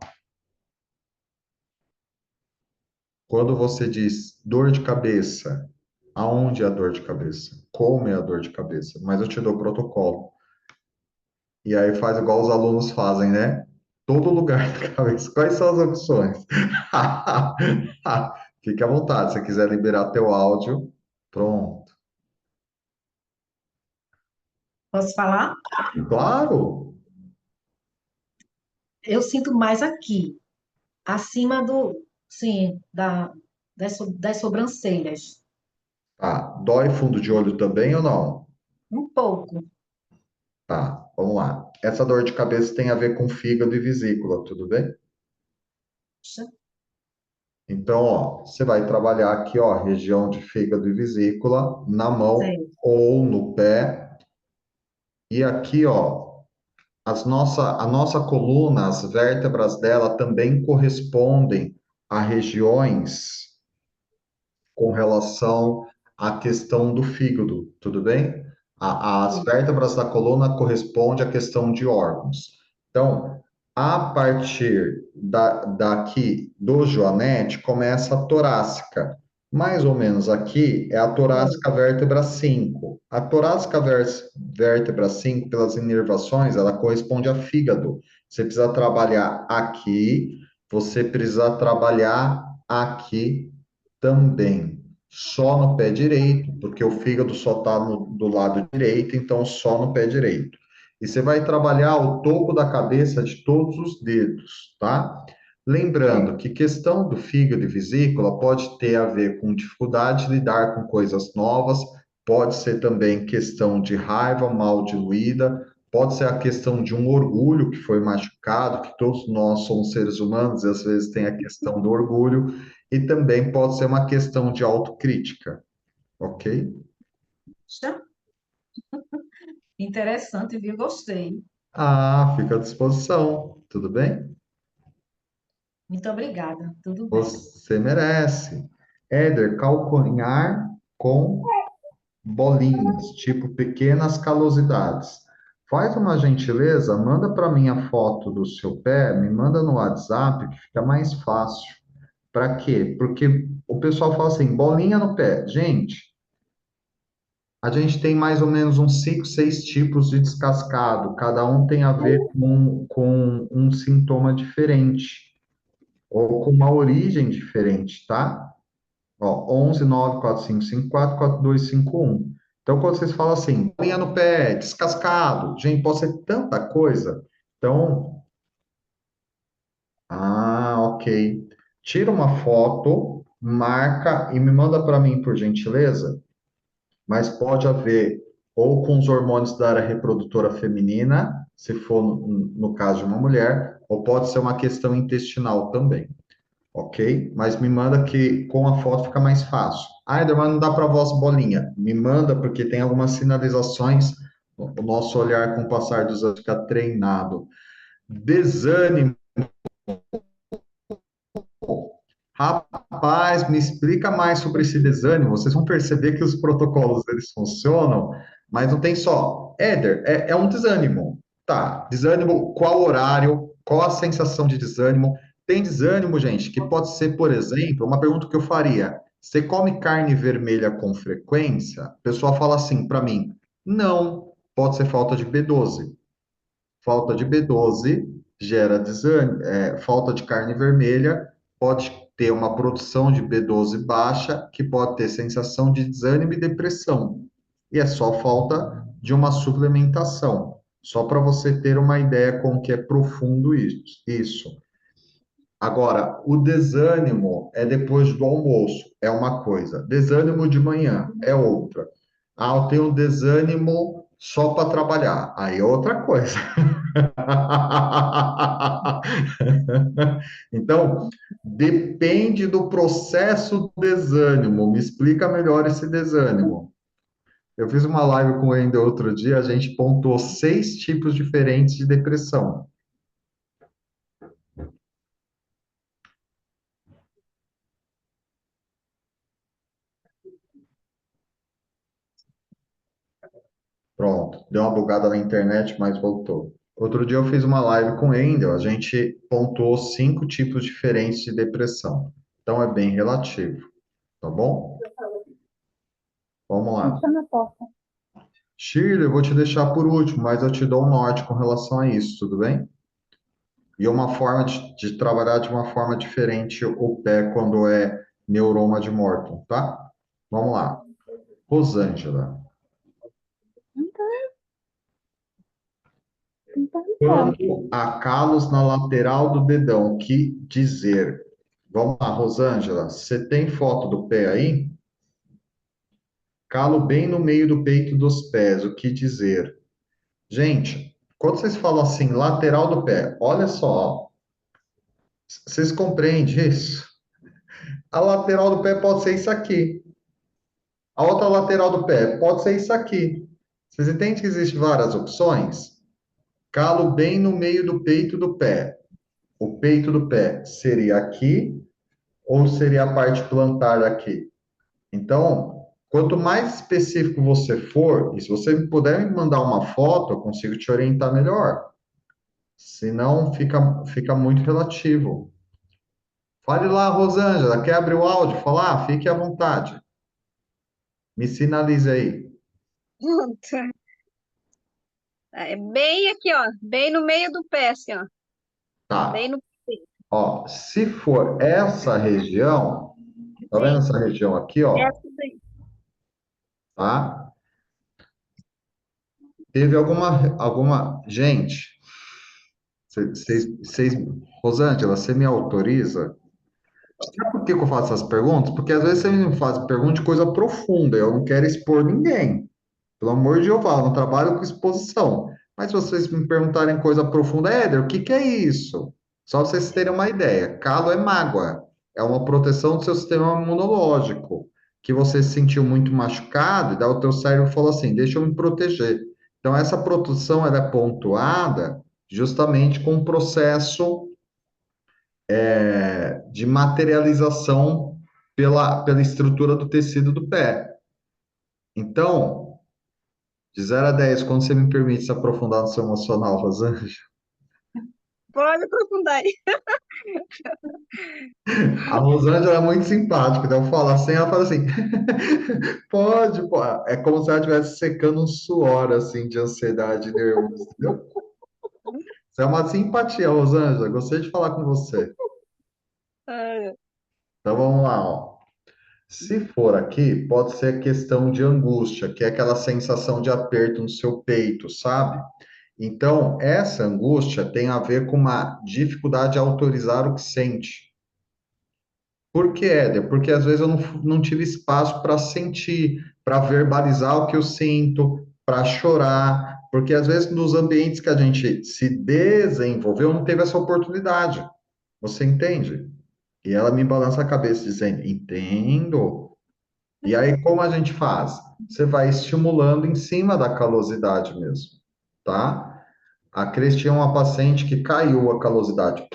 Quando você diz dor de cabeça, aonde é a dor de cabeça? Como é a dor de cabeça? Mas eu te dou o protocolo. E aí faz igual os alunos fazem, né? Todo lugar da cabeça. Quais são as opções? Fique à vontade, se quiser liberar teu áudio, pronto. Posso falar? Claro, Eu sinto mais aqui, acima sim, das sobrancelhas. tá. Dói fundo de olho também ou não? Um pouco. Tá, vamos lá. Essa dor de cabeça tem a ver com fígado e vesícula, tudo bem? Então, ó, você vai trabalhar aqui, ó, região de fígado e vesícula, na mão Sei. ou no pé. E aqui, ó, a nossa coluna, as vértebras dela também correspondem a regiões com relação à questão do fígado, tudo bem? As vértebras da coluna correspondem à questão de órgãos. Então, a partir daqui do joanete, começa a torácica. Mais ou menos aqui é a Sei. torácica vértebra 5. A torácica vértebra 5, pelas inervações, ela corresponde a fígado. Você precisa trabalhar aqui, você precisa trabalhar aqui também. só no pé direito, porque o fígado só está do lado direito, então só no pé direito. E você vai trabalhar o topo da cabeça de todos os dedos, tá? Lembrando que questão do fígado e vesícula pode ter a ver com dificuldade de lidar com coisas novas, pode ser também questão de raiva mal diluída, pode ser a questão de um orgulho que foi machucado, que todos nós somos seres humanos e às vezes tem a questão do orgulho, e também pode ser uma questão de autocrítica, ok? Puxa, interessante, viu? Gostei. Ah, fica à disposição, tudo bem? Muito obrigada. Tudo bem. Você merece. Éder, calcanhar com bolinhas, tipo pequenas calosidades. Faz uma gentileza, manda para mim a foto do seu pé, me manda no WhatsApp, que fica mais fácil. Para quê? Porque o pessoal fala assim, bolinha no pé. Gente, a gente tem mais ou menos uns 5, 6 tipos de descascado. Cada um tem a ver com um sintoma diferente, ou com uma origem diferente, tá? Ó, 11, 9, 4, 5, 5, 4, 4, 2, 5, 1. Então, quando vocês falam assim, linha no pé, descascado, gente, pode ser tanta coisa. Então, ok. Tira uma foto, marca e me manda para mim, por gentileza. Mas pode haver ou com os hormônios da área reprodutora feminina, se for no caso de uma mulher, ou pode ser uma questão intestinal também, ok? Mas me manda que com a foto fica mais fácil. Ah, Eder, mas não dá para voz bolinha. Me manda porque tem algumas sinalizações, o nosso olhar com o passar dos anos fica treinado. Desânimo. Rapaz, me explica mais sobre esse desânimo. Vocês vão perceber que os protocolos eles funcionam, mas não tem só. Éder, é um desânimo. Tá, desânimo, qual horário, qual a sensação de desânimo? Tem desânimo, gente, que pode ser, por exemplo, uma pergunta que eu faria. Você come carne vermelha com frequência? O pessoal fala assim para mim, não, pode ser falta de B12. Falta de B12 gera desânimo, falta de carne vermelha pode ter uma produção de B12 baixa, que pode ter sensação de desânimo e depressão. E é só falta de uma suplementação. Só para você ter uma ideia com que é profundo isso. Agora, o desânimo é depois do almoço, é uma coisa. Desânimo de manhã é outra. Ah, eu tenho desânimo só para trabalhar. Aí é outra coisa. Então, depende do processo do desânimo. Me explica melhor esse desânimo. Eu fiz uma live com o Wendel outro dia, a gente pontuou 6 tipos diferentes de depressão. Pronto, deu uma bugada na internet, mas voltou. Outro dia eu fiz uma live com o Wendel, a gente pontuou 5 tipos diferentes de depressão. Então é bem relativo, tá bom? Vamos lá. Shirley, eu vou te deixar por último, mas eu te dou um norte com relação a isso, tudo bem? E uma forma de trabalhar de uma forma diferente o pé quando é neuroma de Morton, tá? Vamos lá. Rosângela, quando há calos na lateral do dedão, que dizer? Vamos lá, Rosângela, você tem foto do pé aí? Calo bem no meio do peito dos pés, o que dizer? Gente, quando vocês falam assim, lateral do pé, olha só, vocês compreendem isso? A lateral do pé pode ser isso aqui. A outra lateral do pé pode ser isso aqui. Vocês entendem que existem várias opções? Calo bem no meio do peito do pé. O peito do pé seria aqui ou seria a parte plantar aqui? Então, quanto mais específico você for, e se você puder me mandar uma foto, eu consigo te orientar melhor. Senão, fica muito relativo. Fale lá, Rosângela, quer abrir o áudio? Falar? Fique à vontade. Me sinalize aí. Tá. É bem aqui, ó, bem no meio do pé, assim, ó, bem Tá. no. Ó, se for essa região, Tá vendo essa região aqui, ó? Essa daí. Tá? Teve alguma... Gente, vocês... Rosângela, você me autoriza? Sabe por que que eu faço essas perguntas? Porque às vezes você me faz pergunta de coisa profunda, eu não quero expor ninguém. Pelo amor de Jeová, eu não trabalho com exposição. Mas se vocês me perguntarem coisa profunda, Éder, o que que é isso? Só pra vocês terem uma ideia. Calo é mágoa. É uma proteção do seu sistema imunológico. Que você se sentiu muito machucado, e daí o teu cérebro falou assim, deixa eu me proteger. Então, essa proteção, ela é pontuada justamente com o processo de materialização pela estrutura do tecido do pé. Então, de 0 a 10, quando você me permite se aprofundar no seu emocional, Rosângela? Pode aprofundar aí. A Rosângela é muito simpática, então eu falo assim, ela fala assim, pode, pô. É como se ela estivesse secando um suor, assim, de ansiedade e nervos, entendeu? Você é uma simpatia, Rosângela, gostei de falar com você. Ah, Então vamos lá, ó. Se for aqui, pode ser questão de angústia, que é aquela sensação de aperto no seu peito, sabe? Então, essa angústia tem a ver com uma dificuldade de autorizar o que sente. Por que, Éder? Porque às vezes eu não tive espaço para sentir, para verbalizar o que eu sinto, para chorar, porque às vezes nos ambientes que a gente se desenvolveu, não teve essa oportunidade. Você entende? E ela me balança a cabeça dizendo: entendo. E aí, como a gente faz? Você vai estimulando em cima da calosidade mesmo, tá? A Cris tinha uma paciente que caiu a calosidade.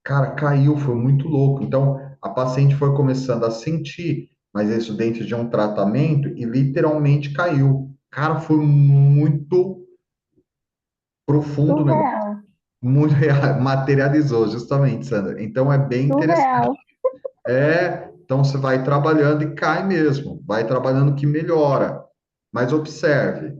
Cara, caiu, foi muito louco. Então, a paciente foi começando a sentir, mas isso dentro de um tratamento e literalmente caiu. Cara, foi muito profundo o negócio, Surreal, muito real, materializou, justamente, Sandra. Então, é bem interessante. surreal. Então você vai trabalhando e cai mesmo, vai trabalhando que melhora. Mas observe,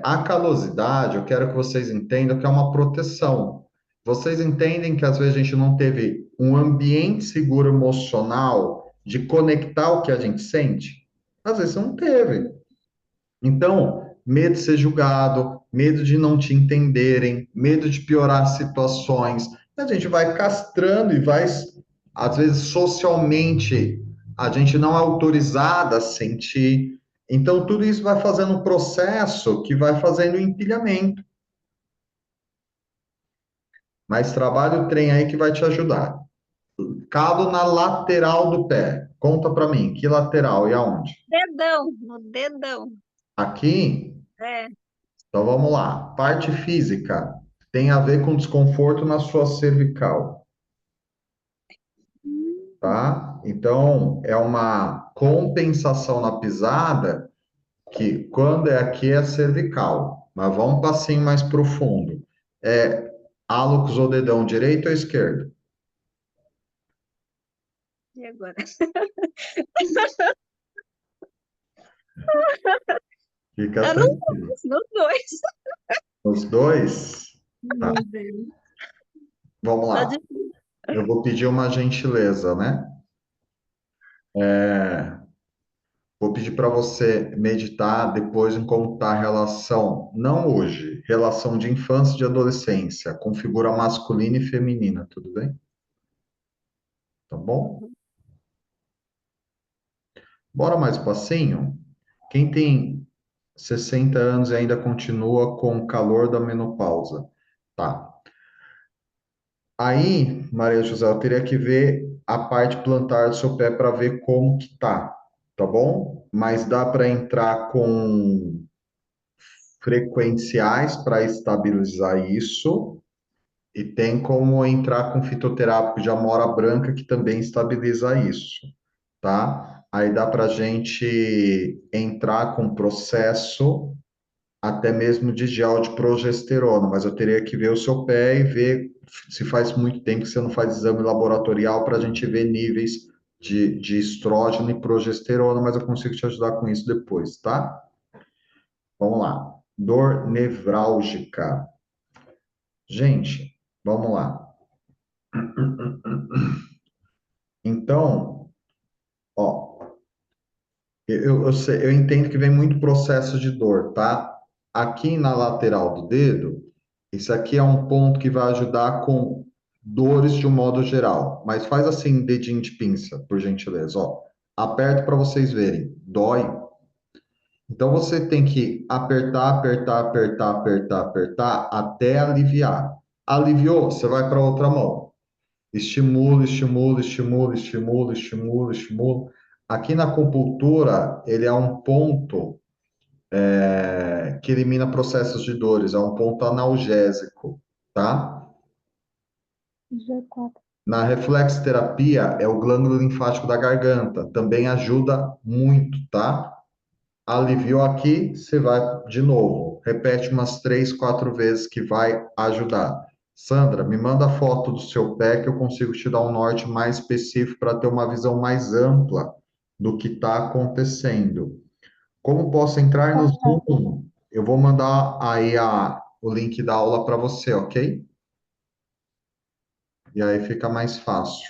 a calosidade, eu quero que vocês entendam que é uma proteção. Vocês entendem que às vezes a gente não teve um ambiente seguro emocional de conectar o que a gente sente? Às vezes não teve. Então, medo de ser julgado, medo de não te entenderem, medo de piorar situações. A gente vai castrando e vai, às vezes, socialmente, a gente não é autorizada a sentir. Então, tudo isso vai fazendo um processo que vai fazendo o empilhamento. Mas trabalha o trem aí que vai te ajudar. Calo na lateral do pé. Conta para mim, que lateral e aonde? dedão, no dedão. Aqui. É. Então vamos lá. Parte física tem a ver com desconforto na sua cervical, tá? Então é uma compensação na pisada que quando é aqui é cervical, mas vamos um passinho mais profundo. É hálux ou dedão direito ou esquerdo? E agora? Fica Eu não tranquilo. sei, nos dois. Os dois? Tá, Meu Deus. vamos Tá lá. difícil. Eu vou pedir uma gentileza, né? Vou pedir para você meditar depois em como está a relação, não hoje, relação de infância e de adolescência, com figura masculina e feminina, tudo bem? Tá bom? Bora mais um passinho? Quem tem 60 anos e ainda continua com o calor da menopausa? Tá. Aí, Maria José, eu teria que ver a parte plantar do seu pé para ver como que tá bom? Mas dá para entrar com frequenciais para estabilizar isso, e tem como entrar com fitoterápico de amora branca, que também estabiliza isso, tá? Aí dá para a gente entrar com processo até mesmo de gel de progesterona, mas eu teria que ver o seu pé e ver se faz muito tempo que você não faz exame laboratorial para a gente ver níveis de estrógeno e progesterona, mas eu consigo te ajudar com isso depois, tá? Vamos lá. Dor nevrálgica. Gente, vamos lá. Então, Ó, eu entendo que vem muito processo de dor, tá? Aqui na lateral do dedo, isso aqui é um ponto que vai ajudar com dores de um modo geral. Mas faz assim, dedinho de pinça, por gentileza, ó. Aperta para vocês verem. Dói. Então você tem que apertar, apertar, apertar, apertar, apertar até aliviar. Aliviou, você vai para outra mão. Estimula, estimula, estimula, estimula, estimula, estimula. Aqui na acupuntura, ele é um ponto que elimina processos de dores, é um ponto analgésico, tá? G4. Na reflexoterapia, é o glândula linfático da garganta, também ajuda muito, tá? Aliviou aqui, você vai de novo. Repete umas 3, 4 vezes que vai ajudar. Sandra, me manda a foto do seu pé que eu consigo te dar um norte mais específico para ter uma visão mais ampla do que está acontecendo. Como posso entrar no Zoom? Eu vou mandar aí o link da aula para você, ok? E aí fica mais fácil.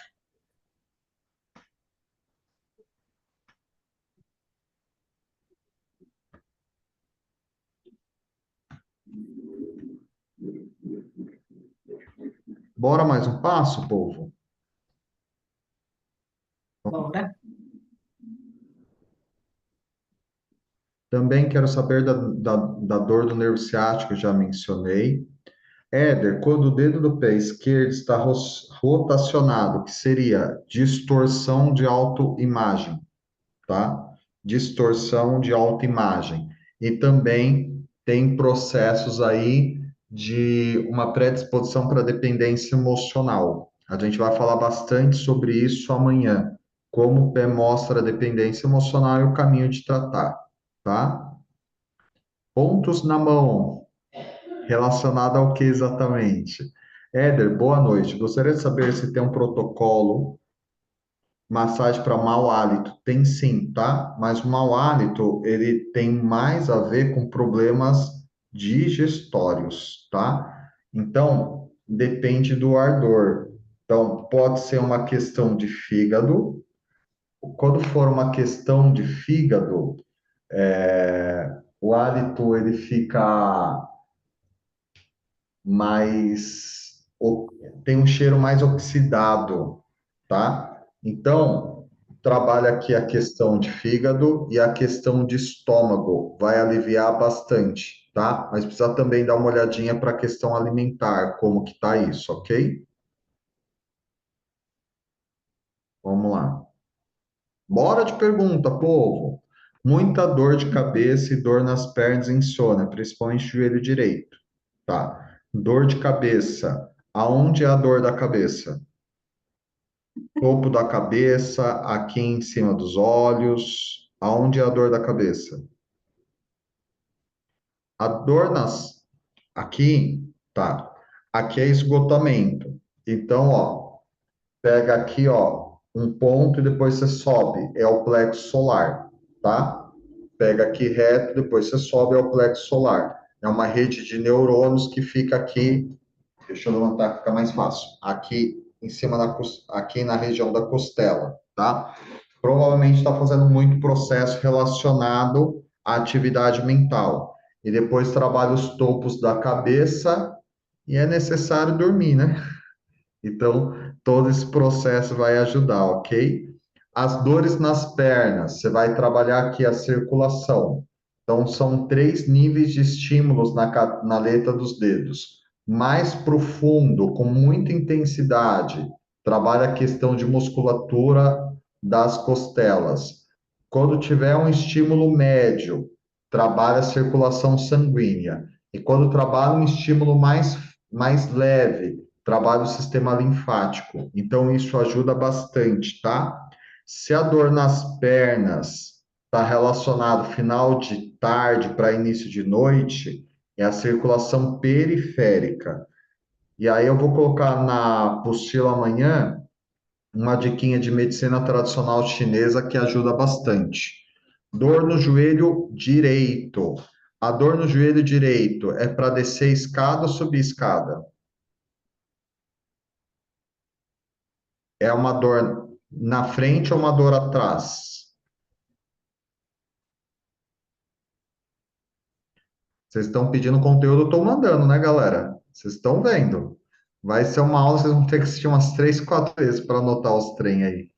Bora mais um passo, povo? Bora. Também quero saber da dor do nervo ciático, já mencionei. Éder, quando o dedo do pé esquerdo está rotacionado, que seria distorção de autoimagem, tá? Distorção de autoimagem. E também tem processos aí de uma predisposição para dependência emocional. A gente vai falar bastante sobre isso amanhã, como o pé mostra a dependência emocional e o caminho de tratar, tá? Pontos na mão. Relacionado ao que exatamente? Éder, boa noite. Gostaria de saber se tem um protocolo, massagem para mau hálito. Tem sim, tá? Mas o mau hálito, ele tem mais a ver com problemas digestórios, tá? Então, depende do ardor. Então, pode ser uma questão de fígado. Quando for uma questão de fígado, o hálito, ele fica mais tem um cheiro mais oxidado, tá? Então, trabalha aqui a questão de fígado e a questão de estômago, vai aliviar bastante, tá? Mas precisa também dar uma olhadinha para a questão alimentar, como que tá isso, ok? Vamos lá. Bora de pergunta, povo. Muita dor de cabeça e dor nas pernas, insônia, principalmente joelho direito, tá? Dor de cabeça. Aonde é a dor da cabeça? Topo da cabeça, aqui em cima dos olhos. Aonde é a dor da cabeça? A dor aqui, tá? Aqui é esgotamento. Então, ó, pega aqui, ó, um ponto e depois você sobe. É o plexo solar, tá? Pega aqui reto, depois você sobe ao plexo solar. É uma rede de neurônios que fica aqui. Deixa eu levantar que fica mais fácil. Aqui em cima aqui na região da costela, tá? Provavelmente está fazendo muito processo relacionado à atividade mental. E depois trabalha os topos da cabeça e é necessário dormir, né? Então, todo esse processo vai ajudar, ok? As dores nas pernas, você vai trabalhar aqui a circulação. Então, são 3 níveis de estímulos na letra dos dedos. Mais profundo, com muita intensidade, trabalha a questão de musculatura das costelas. Quando tiver um estímulo médio, trabalha a circulação sanguínea. E quando trabalha um estímulo mais leve, trabalha o sistema linfático. Então, isso ajuda bastante, tá? Se a dor nas pernas está relacionado final de tarde para início de noite, é a circulação periférica. E aí eu vou colocar na apostila amanhã uma diquinha de medicina tradicional chinesa que ajuda bastante. Dor no joelho direito. A dor no joelho direito é para descer escada ou subir escada? É uma dor na frente ou uma dor atrás? Vocês estão pedindo conteúdo, eu estou mandando, né, galera? Vocês estão vendo. Vai ser uma aula, vocês vão ter que assistir umas 3, 4 vezes para anotar os trem aí.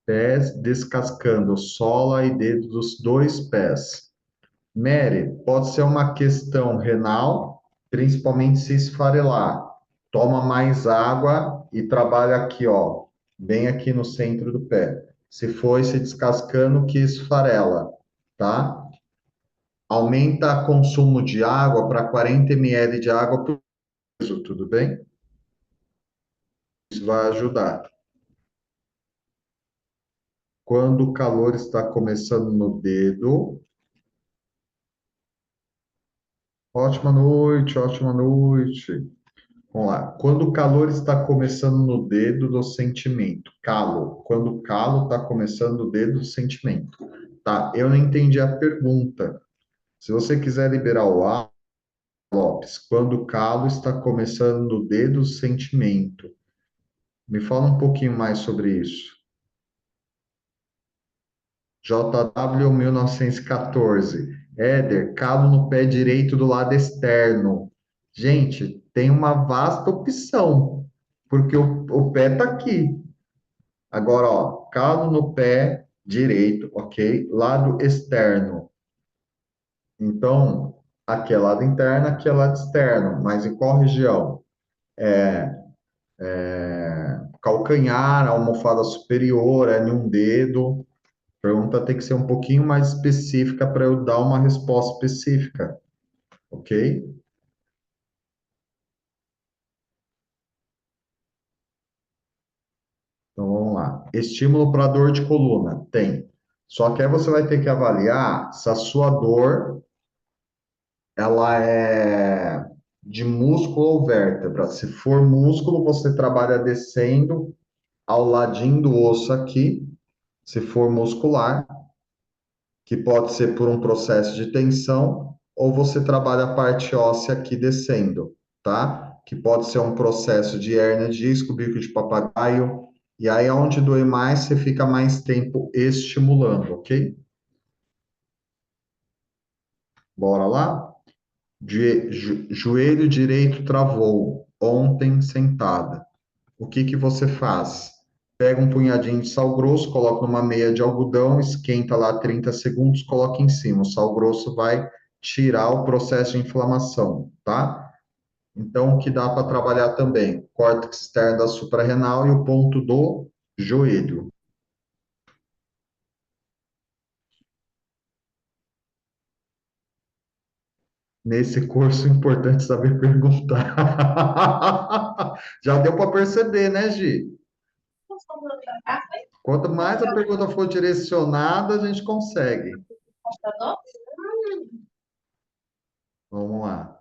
Pés descascando, sola e dedo dos dois pés. Mary, pode ser uma questão renal, principalmente se esfarelar. Toma mais água e trabalha aqui, ó, bem aqui no centro do pé. Se foi se descascando, que esfarela, tá? Aumenta o consumo de água para 40 ml de água por peso, tudo bem? Isso vai ajudar. Quando o calor está começando no dedo. Ótima noite, ótima noite. Vamos lá. Quando o calor está começando no dedo do sentimento. Calo. Quando o calo está começando no dedo do sentimento. Tá, eu não entendi a pergunta. Se você quiser liberar o ar, Lopes, quando o calo está começando no dedo do sentimento. Me fala um pouquinho mais sobre isso. JW 1914. Éder, calo no pé direito do lado externo. Gente, tem uma vasta opção, porque o pé está aqui. Agora, ó, calo no pé direito, ok? Lado externo. Então, aqui é lado interno, aqui é lado externo. Mas em qual região? Calcanhar, almofada superior, é em um dedo. A pergunta tem que ser um pouquinho mais específica para eu dar uma resposta específica, ok? Então vamos lá. Estímulo para dor de coluna? Tem. Só que aí você vai ter que avaliar se a sua dor ela é de músculo ou vértebra. Se for músculo, você trabalha descendo ao ladinho do osso aqui. Se for muscular, que pode ser por um processo de tensão, ou você trabalha a parte óssea aqui descendo, tá? Que pode ser um processo de hérnia de disco, bico de papagaio, e aí onde doer mais, você fica mais tempo estimulando, ok? Bora lá? Joelho direito travou, ontem sentada. O que que você faz? Pega um punhadinho de sal grosso, coloca numa meia de algodão, esquenta lá 30 segundos, coloca em cima. O sal grosso vai tirar o processo de inflamação, tá? Então, o que dá para trabalhar também? Córtex externo da suprarrenal e o ponto do joelho. Nesse curso, é importante saber perguntar. Já deu para perceber, né, Gi? Quanto mais a pergunta for direcionada, a gente consegue. Vamos lá.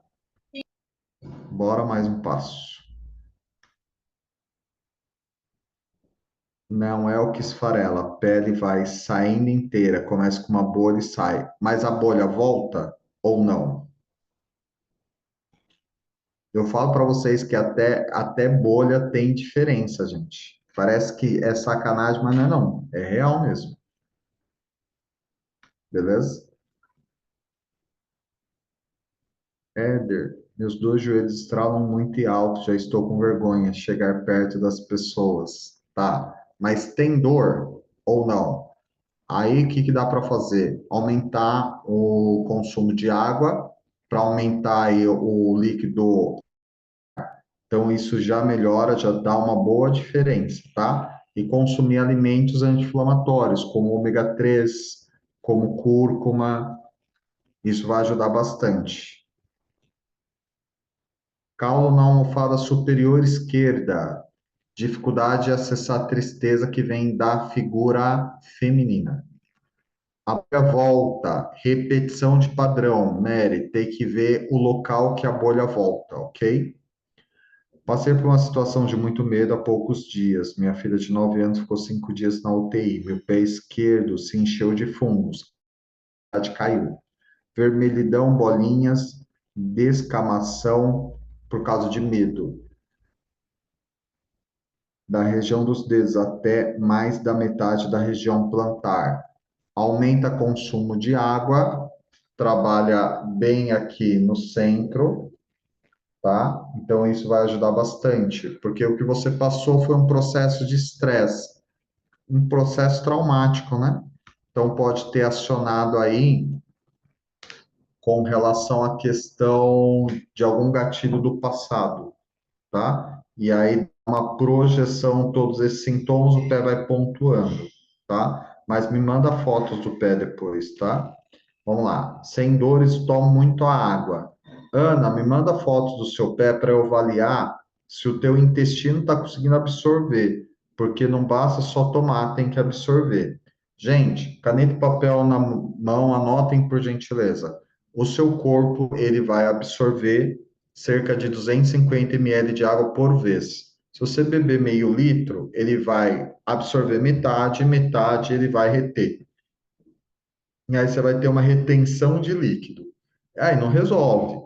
Bora mais um passo. Não é o que esfarela. A pele vai saindo inteira, começa com uma bolha e sai. Mas a bolha volta ou não? Eu falo para vocês que até bolha tem diferença, gente. Parece que é sacanagem, mas não é não. É real mesmo. Beleza? Éder, meus dois joelhos estralam muito e alto, já estou com vergonha de chegar perto das pessoas. Tá, mas tem dor ou não? Aí, o que que dá para fazer? Aumentar o consumo de água, para aumentar aí o líquido. Então, isso já melhora, já dá uma boa diferença, tá? E consumir alimentos anti-inflamatórios, como ômega 3, como cúrcuma, isso vai ajudar bastante. Calo na almofada superior esquerda. Dificuldade de acessar a tristeza que vem da figura feminina. A volta, repetição de padrão, Mary, tem que ver o local que a bolha volta, ok? Passei por uma situação de muito medo há poucos dias. Minha filha de 9 anos ficou 5 dias na UTI. Meu pé esquerdo se encheu de fungos. A caiu. Vermelhidão, bolinhas, descamação, por causa de medo. Da região dos dedos até mais da metade da região plantar. Aumenta consumo de água, trabalha bem aqui no centro, tá? Então isso vai ajudar bastante, porque o que você passou foi um processo de estresse, um processo traumático, né? Então pode ter acionado aí com relação à questão de algum gatilho do passado, tá? E aí, uma projeção, todos esses sintomas, o pé vai pontuando, tá? Mas me manda fotos do pé depois, tá? Vamos lá. Sem dores, tomo muito a água. Ana, me manda fotos do seu pé para eu avaliar se o teu intestino está conseguindo absorver, porque não basta só tomar, tem que absorver. Gente, caneta e papel na mão, anotem por gentileza. O seu corpo, ele vai absorver cerca de 250 ml de água por vez. Se você beber meio litro, ele vai absorver metade, metade ele vai reter. E aí você vai ter uma retenção de líquido. Aí não resolve.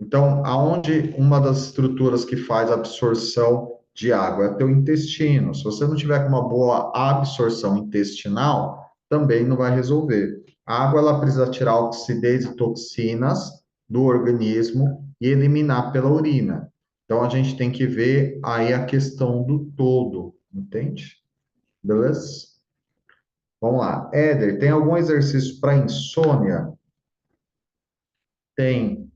Então, aonde uma das estruturas que faz a absorção de água é teu intestino. Se você não tiver com uma boa absorção intestinal, também não vai resolver. A água ela precisa tirar oxidez e toxinas do organismo e eliminar pela urina. Então a gente tem que ver aí a questão do todo, entende? Beleza? Vamos lá. Éder, tem algum exercício para insônia? Tem.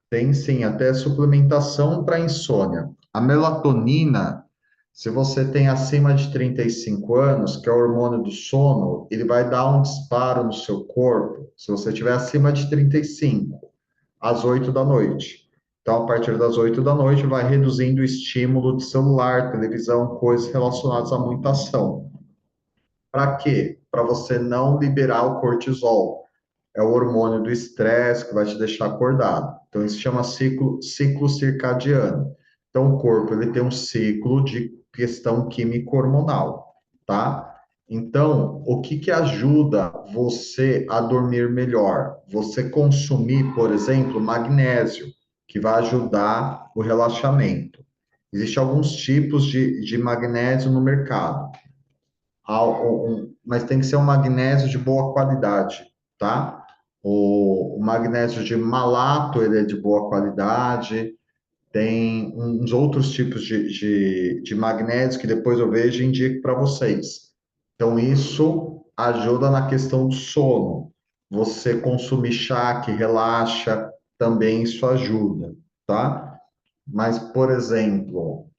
Tem sim, até suplementação para insônia. A melatonina, se você tem acima de 35 anos, que é o hormônio do sono, ele vai dar um disparo no seu corpo, se você tiver acima de 35, às 8 da noite. Então, a partir das 8 da noite, vai reduzindo o estímulo de celular, televisão, coisas relacionadas à muita ação. Para quê? Para você não liberar o cortisol, é o hormônio do estresse que vai te deixar acordado. Então, isso chama ciclo circadiano. Então, o corpo ele tem um ciclo de questão químico-hormonal, tá? Então, o que que ajuda você a dormir melhor? Você consumir, por exemplo, magnésio, que vai ajudar o relaxamento. Existem alguns tipos de magnésio no mercado, mas tem que ser um magnésio de boa qualidade, tá? O magnésio de malato, ele é de boa qualidade. Tem uns outros tipos de magnésio que depois eu vejo e indico para vocês. Então, isso ajuda na questão do sono. Você consumir chá que relaxa, também isso ajuda, tá? Mas, por exemplo,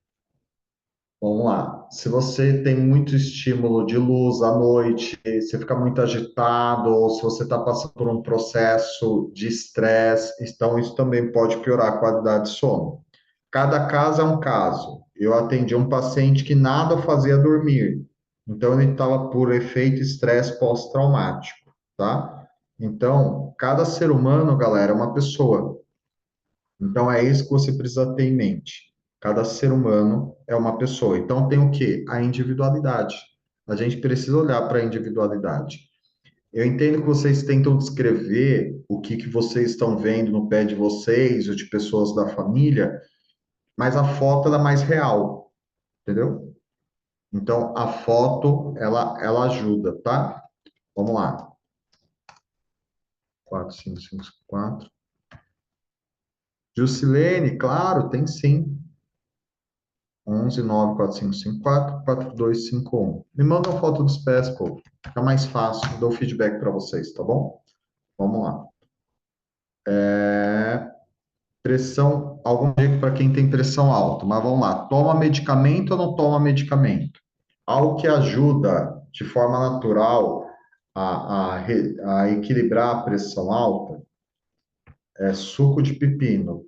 vamos lá. Se você tem muito estímulo de luz à noite, você fica muito agitado, ou se você está passando por um processo de estresse, então isso também pode piorar a qualidade de sono. Cada caso é um caso. Eu atendi um paciente que nada o fazia dormir, então ele estava por efeito estresse pós-traumático, tá? Então, cada ser humano, galera, é uma pessoa. Então, é isso que você precisa ter em mente. Cada ser humano é uma pessoa. Então, tem o quê? A individualidade. A gente precisa olhar para a individualidade. Eu entendo que vocês tentam descrever o que que vocês estão vendo no pé de vocês ou de pessoas da família, mas a foto ela é mais real, entendeu? Então, a foto, ela ajuda, tá? Vamos lá. 4554. Jusilene, claro, tem sim. 11 94554 4251. Me manda uma foto dos pés, pô. Fica mais fácil. Dou feedback para vocês, tá bom? Vamos lá. Pressão, algum jeito para quem tem pressão alta, mas vamos lá. Toma medicamento ou não toma medicamento? Algo que ajuda de forma natural a equilibrar a pressão alta é suco de pepino.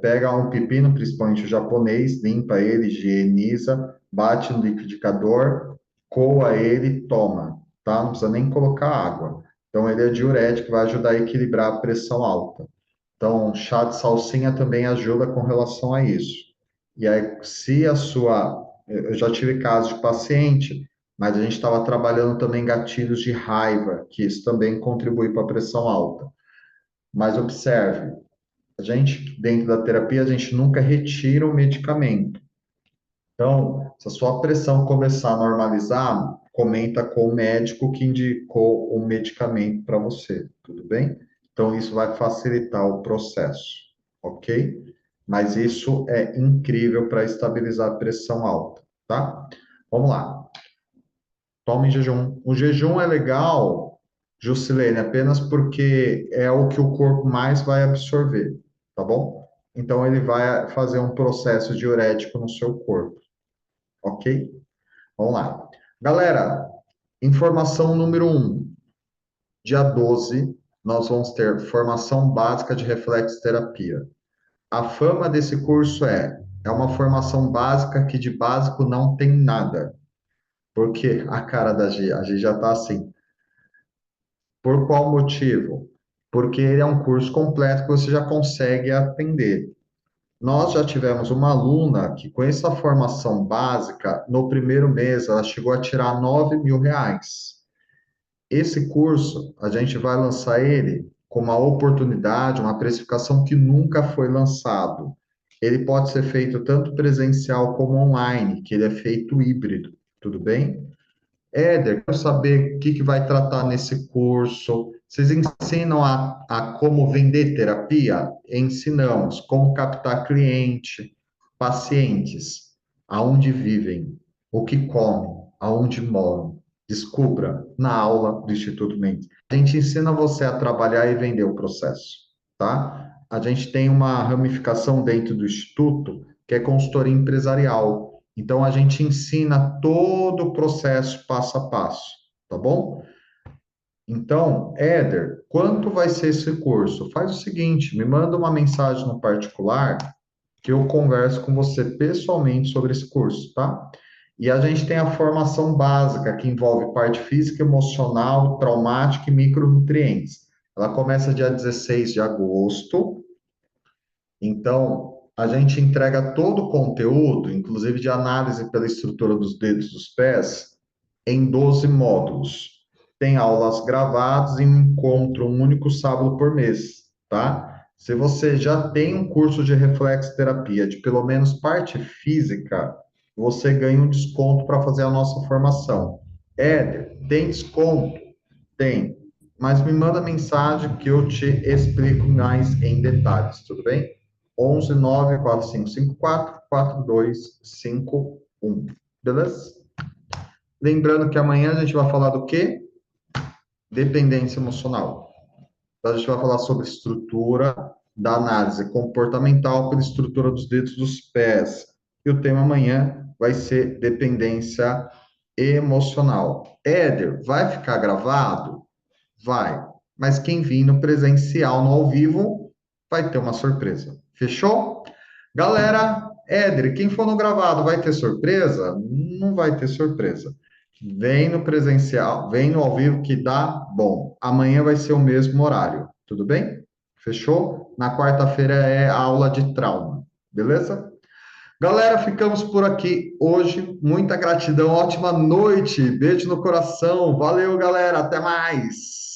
Pega um pepino, principalmente o japonês, limpa ele, higieniza, bate no liquidificador, coa ele e toma, tá? Não precisa nem colocar água. Então, ele é diurético, vai ajudar a equilibrar a pressão alta. Então, chá de salsinha também ajuda com relação a isso. E aí, se a sua... Eu já tive casos de paciente, mas a gente estava trabalhando também gatilhos de raiva, que isso também contribui para a pressão alta. Mas observe, A gente, dentro da terapia, a gente nunca retira o medicamento. Então, se a sua pressão começar a normalizar, comenta com o médico que indicou o medicamento para você, tudo bem? Então, isso vai facilitar o processo, ok? Mas isso é incrível para estabilizar a pressão alta, tá? Vamos lá. Tome jejum. O jejum é legal, Jusilene, apenas porque é o que o corpo mais vai absorver, tá bom? Então, ele vai fazer um processo diurético no seu corpo, ok? Vamos lá. Galera, informação número 1. Dia 12, nós vamos ter formação básica de reflexoterapia. A fama desse curso é uma formação básica que de básico não tem nada. Porque a cara da G, a G já está assim. Por qual motivo? Porque ele é um curso completo que você já consegue atender. Nós já tivemos uma aluna que, com essa formação básica, no primeiro mês, ela chegou a tirar R$ 9.000. Esse curso, a gente vai lançar ele com uma oportunidade, uma precificação que nunca foi lançado. Ele pode ser feito tanto presencial como online, que ele é feito híbrido, tudo bem? Éder, quero saber o que vai tratar nesse curso. Vocês ensinam a como vender terapia? Ensinamos como captar cliente, pacientes, aonde vivem, o que comem, aonde moram. Descubra na aula do Instituto Mendes. A gente ensina você a trabalhar e vender o processo, tá? A gente tem uma ramificação dentro do Instituto que é consultoria empresarial. Então, a gente ensina todo o processo passo a passo, tá bom? Então, Éder, quanto vai ser esse curso? Faz o seguinte, me manda uma mensagem no particular que eu converso com você pessoalmente sobre esse curso, tá? E a gente tem a formação básica, que envolve parte física, emocional, traumática e micronutrientes. Ela começa dia 16 de agosto. Então, a gente entrega todo o conteúdo, inclusive de análise pela estrutura dos dedos dos pés, em 12 módulos. Tem aulas gravadas e um encontro, um único sábado por mês, tá? Se você já tem um curso de reflexoterapia, de pelo menos parte física, você ganha um desconto para fazer a nossa formação. Éder, tem desconto? Tem. Mas me manda mensagem que eu te explico mais em detalhes, tudo bem? 11 94554 4251. Beleza? Lembrando que amanhã a gente vai falar do quê? Dependência emocional. Então, a gente vai falar sobre estrutura da análise comportamental pela estrutura dos dedos dos pés. E o tema amanhã vai ser dependência emocional. Éder, vai ficar gravado? Vai. Mas quem vir no presencial, no ao vivo, vai ter uma surpresa. Fechou? Galera, Éder, quem for no gravado vai ter surpresa? Não vai ter surpresa. Vem no presencial, vem no ao vivo que dá bom. Amanhã vai ser o mesmo horário, tudo bem? Fechou? Na quarta-feira é a aula de trauma, beleza? Galera, ficamos por aqui hoje. Muita gratidão, ótima noite, beijo no coração. Valeu, galera, até mais.